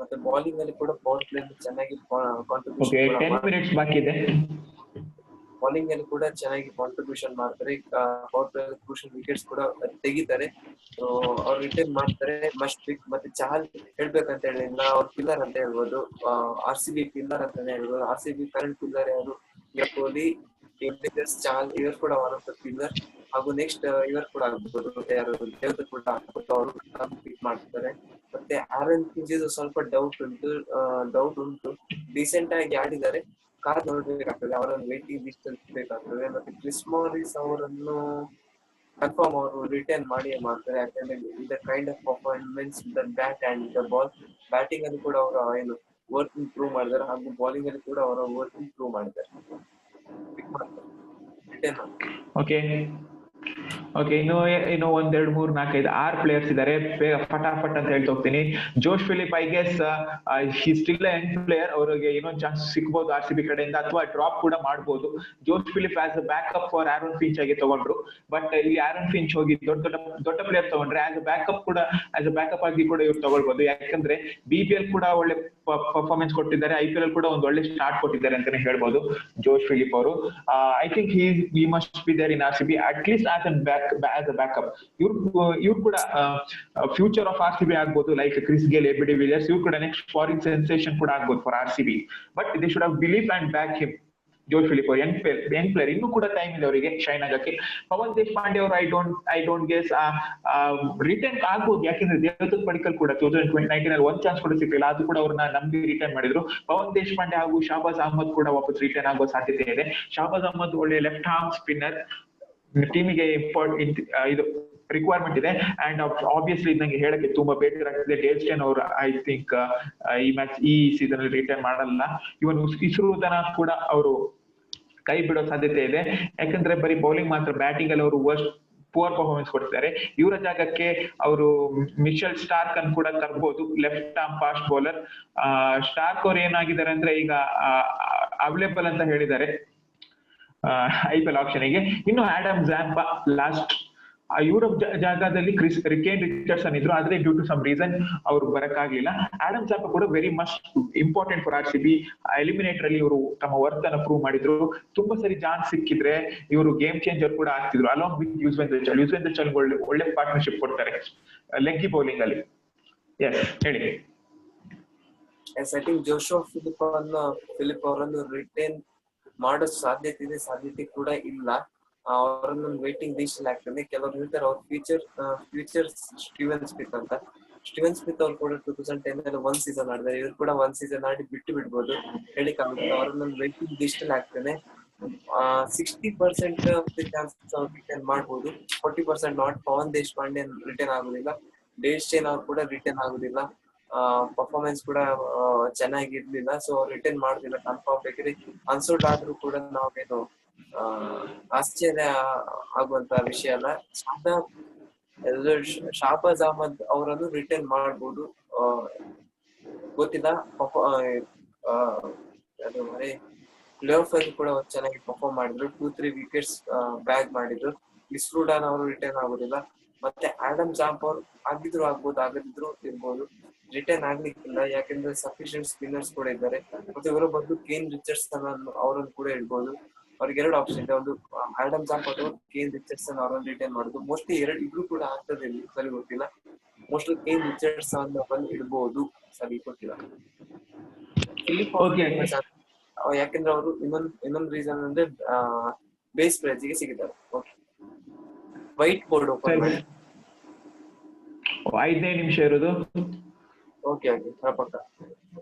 ಮತ್ತೆ ಬಾಲಿಂಗ್ ಅಲ್ಲಿ ಕೂಡ ಪವರ್ ಪ್ಲೇ ಚೆನ್ನಾಗಿ ಕಾಂಟ್ರಿಬ್ಯೂಷನ್ ಬಾಕಿ ಇದೆ. ಬಾಲಿಂಗ್ ಅಲ್ಲಿ ಕೂಡ ಚೆನ್ನಾಗಿ ಕಾಂಟ್ರಿಬ್ಯೂಷನ್ ಮಾಡ್ತಾರೆ. ಪವರ್ ಪ್ಲೇ ಕ್ರೂಷಿಯಲ್ ವಿಕೆಟ್ಸ್ ಕೂಡ ತೆಗಿತಾರೆ. ಅವ್ರು ರಿಟರ್ನ್ ಮಾಡ್ತಾರೆ, ಮಸ್ಟ್ ಪಿಕ್. ಮತ್ತೆ ಚಹಲ್ ಹೇಳ್ಬೇಕಂತ ಹೇಳಿಲ್ಲ, ಅವ್ರ ಪಿಲ್ಲರ್ ಅಂತ ಹೇಳ್ಬೋದು. RCB ಪಿಲ್ಲರ್ ಅಂತಾನೆ ಹೇಳ್ಬೋದು. RCB ಕರೆಂಟ್ ಪಿಲ್ಲರ್ ಯಾರು? ವಿರಾಟ್ ಕೊಹ್ಲಿ, ಚಹಲ್, ಇವರು ಕೂಡ ಒನ್ ಆಫ್ ದ ಪಿಲ್ಲರ್. ಹಾಗೂ ನೆಕ್ಸ್ಟ್ ಇವರು ಕೂಡ ಆಗ್ಬೋದು, ಯಾರು ದೇವದತ್ ಕೂಡ ಅವರು ಪಿಕ್ ಮಾಡ್ತಾರೆ. ಮತ್ತೆ ಆರನ್ ಫಿಂಚ್ ಸ್ವಲ್ಪ ಡೌಟ್ ಉಂಟು. ರೀಸೆಂಟ್ ಆಗಿ ಆಡಿದ್ದಾರೆ, ಕಾರ್ ನೋಡ್ಬೇಕಾಗ್ತದೆ, ಅವರನ್ನು ವೇಟಿಂಗ್ ಲಿಸ್ಟ್ ಬೇಕಾಗ್ತದೆ. ಮತ್ತೆ ಕ್ರಿಸ್ ಮಾರಿಸ್ ಅವರನ್ನು ಕನ್ಫರ್ಮ್ ಅವರು ರಿಟರ್ನ್ ಮಾಡ್ತಾರೆ. ಯಾಕಂದ್ರೆ the kind of performance the bat and the ball. Batting ಅಲ್ಲಿ ಕೂಡ ಅವರು ಏನು ವರ್ಕ್ ಇಂಪ್ರೂವ್ ಮಾಡಿದ್ದಾರೆ, ಹಾಗೂ ಬಾಲಿಂಗ್ ಅಲ್ಲಿ ಕೂಡ ಅವರ ವರ್ಕ್ ಇಂಪ್ರೂವ್ ಮಾಡಿದ್ದಾರೆ. ಓಕೆ, ಇನ್ನು 1, 2, 3, 4, 5, 6 ಪ್ಲೇಯರ್ಸ್ ಇದ್ದಾರೆ. ಫಟಾಫಟ್ ಅಂತ ಹೇಳ್ತಾ ಹೋಗ್ತೀನಿ. Josh Philippe, I guess he still a young player. ಅವರಿಗೆ ಇನ್ನೊಂದು ಚಾನ್ಸ್ ಸಿಗ್ಬೋದು RCB ಕಡೆಯಿಂದ, ಅಥವಾ ಡ್ರಾಪ್ ಕೂಡ ಮಾಡ್ಬೋದು. Josh Philippe as a backup for Aaron Finch ಆಗಿ ತಗೊಂಡ್ರು. ಬಟ್ ಇಲ್ಲಿ ಆರನ್ ಫಿಂಚ್ ಹೋಗಿ ದೊಡ್ಡ ಪ್ಲೇಯರ್ ತಗೊಂಡ್ರೆ ಆಸ್ ಅ ಬ್ಯಾಕಪ್ ಆಗಿ ಕೂಡ ಇವ್ರು ತಗೊಳ್ಬಹುದು. ಯಾಕಂದ್ರೆ BBL ಕೂಡ ಒಳ್ಳೆ ಪರ್ಫಾರ್ಮೆನ್ಸ್ ಕೊಟ್ಟಿದ್ದಾರೆ, IPL ಕೂಡ ಒಂದು ಒಳ್ಳೆ ಸ್ಟಾರ್ಟ್ ಕೊಟ್ಟಿದ್ದಾರೆ ಅಂತಾನೆ ಹೇಳ್ಬೋದು ಜೋಶ್ ಫಿಲಿಪ್ ಅವರು. I think he must be there in RCB at least as a backup. ಇವ್ರು ಕೂಡ ಫ್ಯೂಚರ್ ಆಫ್ RCB ಆಗ್ಬೋದು, like Chris Gayle, AB de Villiers. ಇವ್ರು ಕೂಡ ನೆಕ್ಸ್ಟ್ ಫಾರಿನ್ ಸೆನ್ಸೇಷನ್ ಕೂಡ ಆಗ್ಬೋದು for RCB. But they should have believe and back him. Josh Philippe ಅವರು young player, ಇನ್ನೂ ಕೂಡ ಟೈಮ್ ಇದೆ ಅವರಿಗೆ ಶೈನ್ ಆಗಕ್ಕೆ. ಪವನ್ ದೇಶಪಾಂಡೆ ಅವರು ಐ ಡೋಂಟ್ ಗೆಸ್ ರಿಟರ್ನ್ ಆಗ್ಬೋದು. ಯಾಕೆಂದ್ರೆ ದೇವದತ್ ಪಡಿಕ್ಕಲ್ ಕೂಡ 2019 ಅಲ್ಲಿ ಒಂದ್ ಚಾನ್ಸ್ ಕೂಡ ಸಿಕ್ಕಿಲ್ಲ, ಅದು ಕೂಡ ಅವ್ರನ್ನ ನಂಬಿ ರಿಟರ್ನ್ ಮಾಡಿದ್ರು. ಪವನ್ ದೇಶಪಾಂಡೆ ಹಾಗೂ ಶಾಬಾಜ್ ಅಹ್ಮದ್ ಕೂಡ ವಾಪಸ್ ರಿಟರ್ನ್ ಆಗೋ ಸಾಧ್ಯತೆ ಇದೆ. ಶಾಬಾಜ್ ಅಹ್ಮದ್ ಒಳ್ಳೆ ಲೆಫ್ಟ್ ಆರ್ಮ್ ಸ್ಪಿನ್ನರ್, ಟೀಮಿಗೆ ಇದು ರಿಕ್ವೈರ್ಮೆಂಟ್ ಇದೆ. ಅಂಡ್ ಆಬ್ವಿಯಸ್ಲಿ ನಂಗೆ ಹೇಳಕ್ಕೆ ತುಂಬಾ ಬೇಜಾರಾಗ್ತಿದೆ, ಡೇಲ್ ಸ್ಟೇನ್ ಅವರು ಐ ಥಿಂಕ್ ಈ ಸೀಸನ್ ಅಲ್ಲಿ ರಿಟರ್ನ್ ಮಾಡಲ್ಲ. ಇವನು ಇಸ್ರೋದನ ಕೂಡ ಅವರು ಕೈ ಬಿಡೋ ಸಾಧ್ಯತೆ ಇದೆ. ಯಾಕಂದ್ರೆ ಬರೀ ಬೌಲಿಂಗ್ ಮಾತ್ರ, ಬ್ಯಾಟಿಂಗ್ ಅಲ್ಲಿ ಅವರು ಪುವರ್ ಪರ್ಫಾರ್ಮೆನ್ಸ್ ಕೊಡ್ತಾರೆ. ಇವರ ಜಾಗಕ್ಕೆ ಅವರು ಮಿಚೆಲ್ ಸ್ಟಾರ್ಕ್ ಅನ್ನು ಕೂಡ ತರಬಹುದು, left arm fast bowler. Starc ಅವ್ರು ಏನಾಗಿದ್ದಾರೆ ಅಂದ್ರೆ ಈಗ ಅವೈಲೇಬಲ್ ಅಂತ ಹೇಳಿದ್ದಾರೆ IPL ಆಪ್ಷನ್ಗೆ. ಇನ್ನು ಆಡಮ್ ಝಾಂಪಾ ಲಾಸ್ಟ್ ಯುರೋಪ್ ಜಾಗದಲ್ಲಿ ಕೇನ್ ರಿಚರ್ಡ್ಸನ್ ಇದ್ರು, ಆದ್ರೆ ಡ್ಯೂ ಟು ಸಮ್ ರೀಸನ್ ಅವ್ರು ಬರಕ್ಕಾಗ್ಲಿಲ್ಲ. ಆಡಮ್ ಝಾಂಪಾ ಕೂಡ very must important for RCB. Eliminator ಅಲ್ಲಿ ಇವರು ತಮ್ಮ ವರ್ತ್ ಅನ್ನ ಪ್ರೂವ್ ಮಾಡಿದ್ರು. ತುಂಬಾ ಸರಿ ಚಾನ್ಸ್ ಸಿಕ್ಕಿದ್ರೆ ಇವರು ಗೇಮ್ ಚೇಂಜರ್ ಕೂಡ ಆಗ್ತಿದ್ರು, ಅಲಾಂಗ್ ವಿತ್ ಯುಜ್ವೇಂದ್ರ ಚಹಲ್ ಒಳ್ಳೆ ಪಾರ್ಟ್ನರ್ಶಿಪ್ ಕೊಡ್ತಾರೆ ಲೆಗ್ಗಿ ಬೌಲಿಂಗ್ ಅಲ್ಲಿ. ಎಸ್ ಹೇಳಿ. ಐ ಥಿಂಕ್ ಜೋಶೋ ಫಿಲಿಪ್ ಅವರನ್ನು ರಿಟರ್ನ್ ಮಾಡೋ ಸಾಧ್ಯತೆ ಕೂಡ ಇಲ್ಲ. ಅವರನ್ನು ವೇಟಿಂಗ್ ಲಿಸ್ಟ್ ಆಗ್ತದೆ. ಕೆಲವರು ಹೇಳ್ತಾರೆ ಅವ್ರ ಫ್ಯೂಚರ್ ಸ್ಟೀವನ್ ಸ್ಮಿತ್ ಅಂತ. ಸ್ಟೀವನ್ ಸ್ಮಿತ್ ಅವ್ರು ಕೂಡ 2010 ಅಲ್ಲಿ 1 ಸೀಸನ್ ಆಡಿದ್ದಾರೆ. ಇವ್ರು ಕೂಡ 1 ಸೀಸನ್ ಆಡಿ ಬಿಡ್ಬೋದು, ಹೇಳಿಕ್ಕಾಗುತ್ತೆ. ಅವರನ್ನು ವೇಟಿಂಗ್ ಲಿಸ್ಟ್ ಆಗ್ತದೆ. 60% ಆಫ್ ದಿ ಚಾನ್ಸಸ್ ಅವ್ರು ರಿಟರ್ನ್ ಮಾಡ್ಬೋದು, 40% ನಾಟ್. ಪವನ್ ದೇಶಪಾಂಡೆ ರಿಟರ್ನ್ ಆಗುದಿಲ್ಲ, ಡೇಲ್ ಸ್ಟೇನ್ ಅವ್ರು ಕೂಡ ರಿಟರ್ನ್ ಆಗುದಿಲ್ಲ. ಪರ್ಫಾರ್ಮೆನ್ಸ್ ಕೂಡ ಚೆನ್ನಾಗಿರ್ಲಿಲ್ಲ, ಸೊ ರಿಟರ್ನ್ ಮಾಡುದಿಲ್ಲ ಕನ್ಫರ್ಮ್. ಬೇಕಿದ್ರೆ ಅನ್ಸೋಲ್ಡ್ ಆದ್ರೂ ಕೂಡ ನಾವೇನು ಆಶ್ಚರ್ಯ ಆಗುವಂತ ವಿಷಯ ಅಲ್ಲ. ಶಾಬಾಜ್ ಅಹ್ಮದ್ ಅವರನ್ನು ರಿಟರ್ನ್ ಮಾಡ್ಬೋದು, ಗೊತ್ತಿಲ್ಲ. ಪ್ಲೇ ಆಫ್ ಅಲ್ಲಿ ಕೂಡ ಚೆನ್ನಾಗಿ ಪರ್ಫಾರ್ಮ್ ಮಾಡಿದ್ರು, 2-3 ವಿಕೆಟ್ಸ್ ಬ್ಯಾಗ್ ಮಾಡಿದ್ರು. ಇಸ್ರೂಡಾನ್ ಅವರು ರಿಟರ್ನ್ ಆಗುದಿಲ್ಲ. ಮತ್ತೆ ಆಡಮ್ ಝಾಂಪಾ ಅವರು ಆಗಿದ್ರು ಆಗ್ಬೋದು, ಆಗದಿದ್ರು ಇರ್ಬೋದು. ರಿಟರ್ನ್ ಆಗ್ಲಿಕ್ಕಿಲ್ಲ, ಯಾಕಂದ್ರೆ ಸಫಿಶಿಯಂಟ್ ಸ್ಪಿನ್ನರ್ಸ್ ಕೂಡ ಇದ್ದಾರೆ. ಮತ್ತೆ ಇವರ ಬದಲು ಕೇನ್ ರಿಚರ್ಡ್ಸನ್ ಅವರನ್ನು ಕೂಡ ಇಡ್ಬೋದು. ಅವ್ರಿಗೆ 2 ಆಪ್ಷನ್ ಇದೆ, ಒಂದು ಆಡಮ್ ಝಾಂಪಾ ಅಥವಾ ಕೇನ್ ರಿಚರ್ಡ್ಸನ್ ಅವರನ್ನು ರಿಟರ್ನ್ ಮಾಡುದು. ಮೋಸ್ಟ್ಲಿ ಇಬ್ರು ಕೂಡ ಆಗ್ತದೆ, ಸರಿ ಗೊತ್ತಿಲ್ಲ. ಮೋಸ್ಟ್ಲಿ ಕೇನ್ ರಿಚರ್ಡ್ಸನ್ ಅವರನ್ನು ಇಡ್ಬೋದು, ಸರಿ ಗೊತ್ತಿಲ್ಲ. ಯಾಕಂದ್ರೆ ಅವರು ಇನ್ನೊಂದು ರೀಸನ್ ಅಂದ್ರೆ ಬೇಸ್ ಪ್ರೈಸ್ಗೆ ಸಿಗಿದ್ದಾರೆ. ವೈಟ್ ಬೋರ್ಡ್ ಓಪನ್ ಮಾಡಿ 5 ನಿಮಿಷ ಇರೋದು. ಓಕೆ ಪಕ್ಕ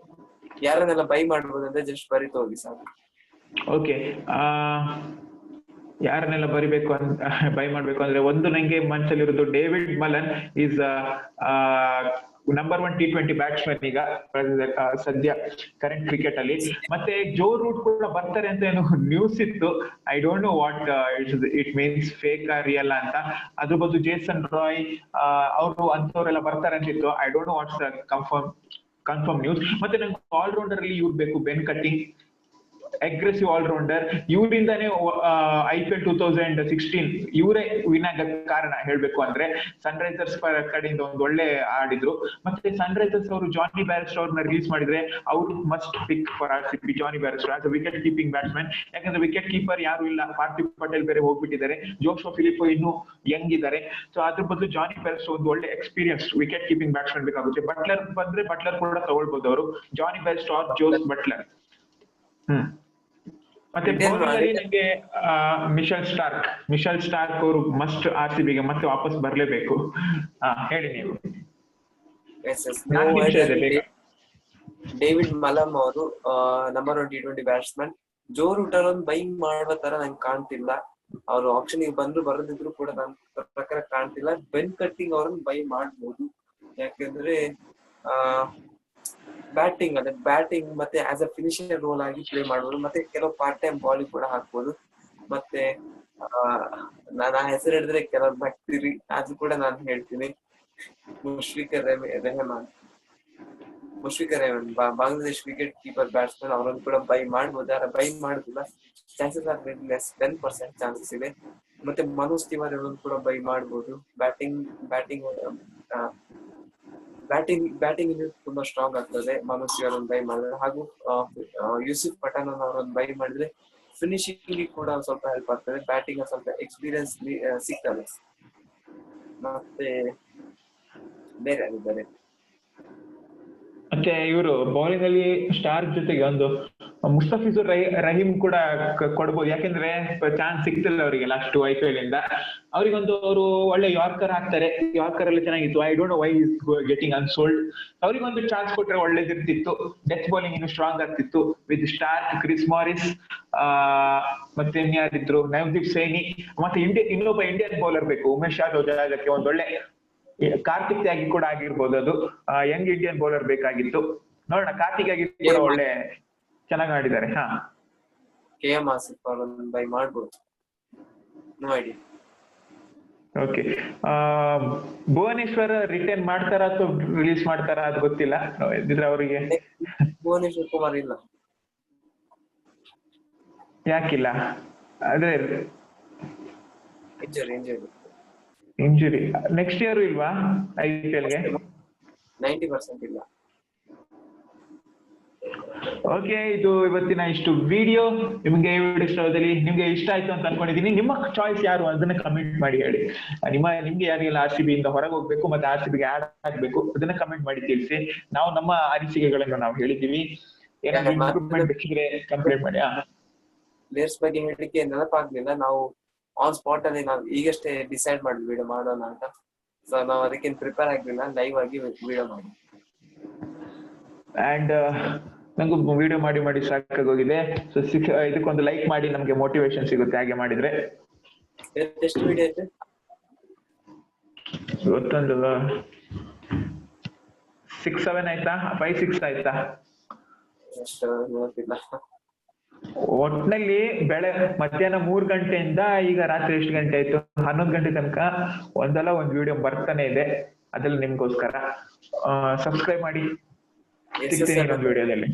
ಯಾರನ್ನೆಲ್ಲ ಬೈ ಮಾಡ್ಬೋದು ಅಂತ ಜಸ್ಟ್ ಬರೀತಾ ಹೋಗಿ ಸಾಕು. ಓಕೆ, ಯಾರನ್ನೆಲ್ಲ ಬರಿಬೇಕು ಅಂತ ಬೈ ಮಾಡ್ಬೇಕು ಅಂದ್ರೆ, ಒಂದು ನಂಗೆ ಮನಸ್ಸಲ್ಲಿರೋದು David Malan is number 1 T20 batsman ಈಗ ಸದ್ಯ ಕರೆಂಟ್ ಕ್ರಿಕೆಟ್ ಅಲ್ಲಿ. ಮತ್ತೆ ಜೋ ರೂಟ್ ಕೂಡ ಬರ್ತಾರೆ ಅಂತ ಏನು ನ್ಯೂಸ್ ಇತ್ತು. I don't know what it means, fake real ಅಂತ. ಅದ್ರ ಬದಲು ಜೇಸನ್ ರಾಯ್ ಅವರು ಅಂತವ್ರೆಲ್ಲ ಬರ್ತಾರೆ ಅಂತಿತ್ತು. I don't know what's confirm news. ಮತ್ತೆ ನಂಗೆ ಆಲ್ರೌಂಡರ್ ಅಲ್ಲಿ ಇವ್ರು ಬೇಕು, ಬೆನ್ ಕಟ್ಟಿಂಗ್, ಅಗ್ರೆಸಿವ್ ಆಲ್ರೌಂಡರ್. ಇವರಿಂದಾನೇ IPL 2016 ಇವರೇ ವಿನ್ ಆಗಕ್ ಕಾರಣ ಹೇಳ್ಬೇಕು ಅಂದ್ರೆ. ಸನ್ ರೈಸರ್ಸ್ ಕಡೆಯಿಂದ ಒಂದು ಒಳ್ಳೆ ಆಡಿದ್ರು. ಮತ್ತೆ ಸನ್ ರೈಸರ್ಸ್ ಅವರು ಜಾನಿ ಬ್ಯಾರಿಸ್ಟರ್ ಅವ್ರನ್ನ ರಿಲೀಸ್ ಮಾಡಿದ್ರೆ ಅವರು must pick for RCB Jonny Bairstow as a wicket keeping batsman. ಯಾಕಂದ್ರೆ ವಿಕೆಟ್ ಕೀಪರ್ ಯಾರು ಇಲ್ಲ, ಪಾರ್ಥಿವ್ ಪಟೇಲ್ ಬೇರೆ ಹೋಗ್ಬಿಟ್ಟಿದ್ದಾರೆ, ಜೋಶೋ ಫಿಲಿಪೋ ಇನ್ನು ಯಂಗ್ ಇದ್ದಾರೆ. ಸೊ ಅದ್ರ ಬದಲು ಜಾನಿ ಬ್ಯಾರಿಸ್ಟರ್ ಒಂದು ಒಳ್ಳೆ ಎಕ್ಸ್ಪೀರಿಯನ್ಸ್ ವಿಕೆಟ್ ಕೀಪಿಂಗ್ ಬ್ಯಾಟ್ಸ್ಮನ್ ಬೇಕಾಗುತ್ತೆ. ಬಟ್ಲರ್ ಬಂದ್ರೆ ಬಟ್ಲರ್ ಕೂಡ ತಗೊಳ್ಬಹುದು ಅವರು, ಜಾನಿ ಬ್ಯಾರಿಸ್ಟರ್ ಆರ್ ಜೋಸ್ ಬಟ್ಲರ್. ಮತ್ತೆ ಬೌಲಿಂಗ್ ಅಲ್ಲಿ ನಂಗೆ ಮಿಶೆಲ್ ಸ್ಟಾರ್ಕ್ ಅವರು ಮಸ್ಟ್ RCB ಗೆ ಮತ್ತೆ ವಾಪಸ್ ಬರ್ಲೇಬೇಕು. ಹೇಳಿ ನೀವು. ಡೇವಿಡ್ ಮಲಮ್ ಅವರು number 1 T20 batsman. Joe Root ಅವ್ರನ್ನ ಬೈ ಮಾಡುವ ತರ ನಂಗೆ ಕಾಣ್ತಿಲ್ಲ. ಅವರು ಆಪ್ಷನ್ ಗೆ ಬರದಿದ್ರು ಕೂಡ ನನ್ನ ಪ್ರಕಾರ ಕಾಣ್ತಿಲ್ಲ. ಬೆನ್ ಕಟ್ಟಿಂಗ್ ಅವ್ರನ್ನ ಬೈ ಮಾಡ್ಬೋದು, ಯಾಕೆಂದ್ರೆ ಬ್ಯಾಟಿಂಗ್ ಮತ್ತೆ ಆಸ್ ಅ ಫಿನಿಶರ್ ರೋಲ್ ಆಗಿ ಪ್ಲೇ ಮಾಡ್ಬೋದು. ಮತ್ತೆ ಕೆಲವು ಪಾರ್ಟ್ ಟೈಮ್ ಬಾಲಿಂಗ್ ಕೂಡ ಹಾಕ್ಬೋದು. ಮತ್ತೆ ನಾನು ಹೆಸರು ಹೇಳಿದ್ರೆ ಕೆಲವ್ರು ಬರ್ತೀರಿ, ಅದು ಕೂಡ ನಾನು ಹೇಳ್ತೀನಿ. Mushfiqur Rahman Bangladesh wicket keeper batsman. ಅವರನ್ನು ಕೂಡ ಬೈ ಮಾಡ್ಬೋದು. ಬೈ ಮಾಡುದಿಲ್ಲ, chances are very less, 10% chances ಇದೆ. ಮತ್ತೆ ಮನೋಜ್ ತಿವಾರಿ ಅವರನ್ನು ಕೂಡ ಬೈ ಮಾಡ್ಬೋದು. ಬ್ಯಾಟಿಂಗ್ ತುಂಬಾ ಸ್ಟ್ರಾಂಗ್ ಆಗ್ತದೆ ಮನೋಜ್ ತಿವಾರಿ ಬೈ ಮಾಡಿದ್ರೆ. ಹಾಗೂ ಯೂಸುಫ್ ಪಠಾಣ್ ಅವರನ್ನು ಬೈ ಮಾಡಿದ್ರೆ ಫಿನಿಶಿಂಗ್ ಕೂಡ ಸ್ವಲ್ಪ ಹೆಲ್ಪ್ ಆಗ್ತದೆ. ಬ್ಯಾಟಿಂಗ್ ಸ್ವಲ್ಪ ಎಕ್ಸ್ಪೀರಿಯನ್ಸ್ ಸಿಗ್ತದೆ. ಮತ್ತೆ ಬೇರೆ ಆಗಿದ್ದಾರೆ. ಮತ್ತೆ ಇವರು ಬೌಲಿಂಗ್ ಅಲ್ಲಿ ಸ್ಟಾರ್ ಜೊತೆಗೆ ಒಂದು ಮುಸ್ತಫಿಜುರ್ ರಹೀಮ್ ಕೂಡ ಕೊಡ್ಬೋದು. ಯಾಕೆಂದ್ರೆ ಚಾನ್ಸ್ ಸಿಗ್ತಿಲ್ಲ ಅವರಿಗೆ ಲಾಸ್ಟ್ IPL ಇಂದ. ಅವರಿಗೊಂದು ಅವರು ಒಳ್ಳೆ ಯಾರ್ಕರ್ ಹಾಕ್ತಾರೆ, ಯಾರ್ಕರ್ ಅಲ್ಲಿ ಚೆನ್ನಾಗಿತ್ತು. I don't know why is getting unsold. ಅವರಿಗೊಂದು ಚಾನ್ಸ್ ಕೊಟ್ರೆ ಒಳ್ಳೇದಿರ್ತಿತ್ತು. ಡೆತ್ ಬೌಲಿಂಗ್ ಇನ್ನು ಸ್ಟ್ರಾಂಗ್ ಆಗ್ತಿತ್ತು ವಿತ್ ಸ್ಟಾರ್ಕ್, ಕ್ರಿಸ್ ಮಾರಿಸ್, ಮತ್ತೆ ಇನ್ಯಾರಿದ್ರು, ನವದೀಪ್ ಸೈನಿ. ಮತ್ತೆ ಇನ್ನೊಬ್ಬ ಇಂಡಿಯನ್ ಬೌಲರ್ ಬೇಕು, ಉಮೇಶ್ ಯಾದವ್ ಜಾಗಕ್ಕೆ ಒಂದೊಳ್ಳೆ ಕಾರ್ತಿಕ್ ತ್ಯಾಗಿ ಕೂಡ ಆಗಿರ್ಬೋದು. ಅದು ಯಂಗ್ ಇಂಡಿಯನ್ ಬೌಲರ್ ಬೇಕಾಗಿತ್ತು. ನೋಡೋಣ, ಕಾರ್ತಿಕ್ ಆಗಿ ಕೂಡ ಒಳ್ಳೆ ಚೆನ್ನಾಗಿ ಆಡಿದ್ದಾರೆ. KM ಆಸಿಫ್ ಅವರನ್ನು ಬೈ ಮಾಡ್ಬೋದು. No idea. Okay, Bhuvneshwar return ಮಾಡ್ತಾರ ಅಥವಾ ರಿಲೀಸ್ ಮಾಡ್ತಾರ ಅದು ಗೊತ್ತಿಲ್ಲ. ಇದ್ರೆ ಅವರಿಗೆ ಭುವನೇಶ್ವರ್ ಕುಮಾರ್ ಇಲ್ಲ. ಯಾಕಿಲ್ಲ? ಅದೇ ಇಂಜುರಿ. ನೆಕ್ಸ್ಟ್ ಇಯರ್ ಇಲ್ವಾ IPL ಗೆ? 90% ಇಲ್ಲ. ಓಕೆ, ಇದು ಇವತ್ತಿನ ಇಷ್ಟು ವಿಡಿಯೋ. ನಿಮ್ಗೆ ಈ ವಿಡಿಯೋ ಇಷ್ಟದಲ್ಲಿ ನಿಮ್ಗೆ ಇಷ್ಟ ಆಯ್ತು ಅಂತ ಅನ್ಕೊಂಡಿದೀನಿ. ನಿಮ್ಮ ಚಾಯ್ಸ್ ಯಾರು ಅದನ್ನ ಕಮೆಂಟ್ ಮಾಡಿ ಹೇಳಿ. ನಿಮ್ಗೆ ಯಾರಿಗೆಲ್ಲ RCB ಇಂದ ಹೊರಗೆ ಹೋಗ್ಬೇಕು ಮತ್ತೆ RCB ಗೆ ಆಡ್ ಆಗ್ಬೇಕು ಅದನ್ನ ಕಮೆಂಟ್ ಮಾಡಿ ತಿಳಿಸಿ. ನಾವು ನಮ್ಮ ಅನಿಸಿಕೆಗಳನ್ನು ನಾವು ಹೇಳಿದೀವಿ. ಏನಾದ್ರು ಇಂಪ್ರೂವ್ಮೆಂಟ್ ಬೇಕಿದ್ರೆ ಕಂಪ್ಲೇಂಟ್ ಮಾಡಿ. ಪ್ಲೇಯರ್ಸ್ ಬಗ್ಗೆ ಹೇಳಲಿಕ್ಕೆ ನೆನಪಾಗ್ಲಿಲ್ಲ. ನಾವು ಆನ್ ಸ್ಪಾಟ್ ಅಲ್ಲಿ ನಾವು ಈಗಷ್ಟೇ ಡಿಸೈಡ್ ಮಾಡಿ ವಿಡಿಯೋ ಮಾಡೋಣ ಅಂತ. ಸೊ ನಾವು ಅದಕ್ಕೇನು ಪ್ರಿಪೇರ್ ಆಗ್ಲಿಲ್ಲ, ಲೈವ್ ಆಗಿ ವಿಡಿಯೋ ಮಾಡಿ. ಅಂಡ್ ನಂಗೂ ವಿಡಿಯೋ ಮಾಡಿ ಸಾಕಾಗೋಗಿದೆ. ಸೊ ಇದಕ್ಕೊಂದು ಲೈಕ್ ಮಾಡಿ, ನಮ್ಗೆ ಮೋಟಿವೇಶನ್ ಸಿಗುತ್ತೆ ಹಾಗೆ ಮಾಡಿದ್ರೆ. ಎಷ್ಟು ವಿಡಿಯೋ ಐತೆ ಇವತ್ತೊಂದು 6-7 ಆಯ್ತಾ, 5-6 ಆಯ್ತಾ? ಒಟ್ನಲ್ಲಿ ಮಧ್ಯಾಹ್ನ 3 ಗಂಟೆಯಿಂದ ಈಗ ರಾತ್ರಿ ಎಷ್ಟು ಗಂಟೆ ಆಯ್ತು, 11 ಗಂಟೆ ತನಕ ಒಂದಲ್ಲ ಒಂದು ವಿಡಿಯೋ ಬರ್ತಾನೆ ಇದೆ. ಅದ್ರಲ್ಲಿ ನಿಮ್ಗೋಸ್ಕರ ಸಬ್ಸ್ಕ್ರೈಬ್ ಮಾಡಿ. ಸಿಗ್ತೀನಿ ಇನ್ನೊಂದು ವಿಡಿಯೋದಲ್ಲಿ.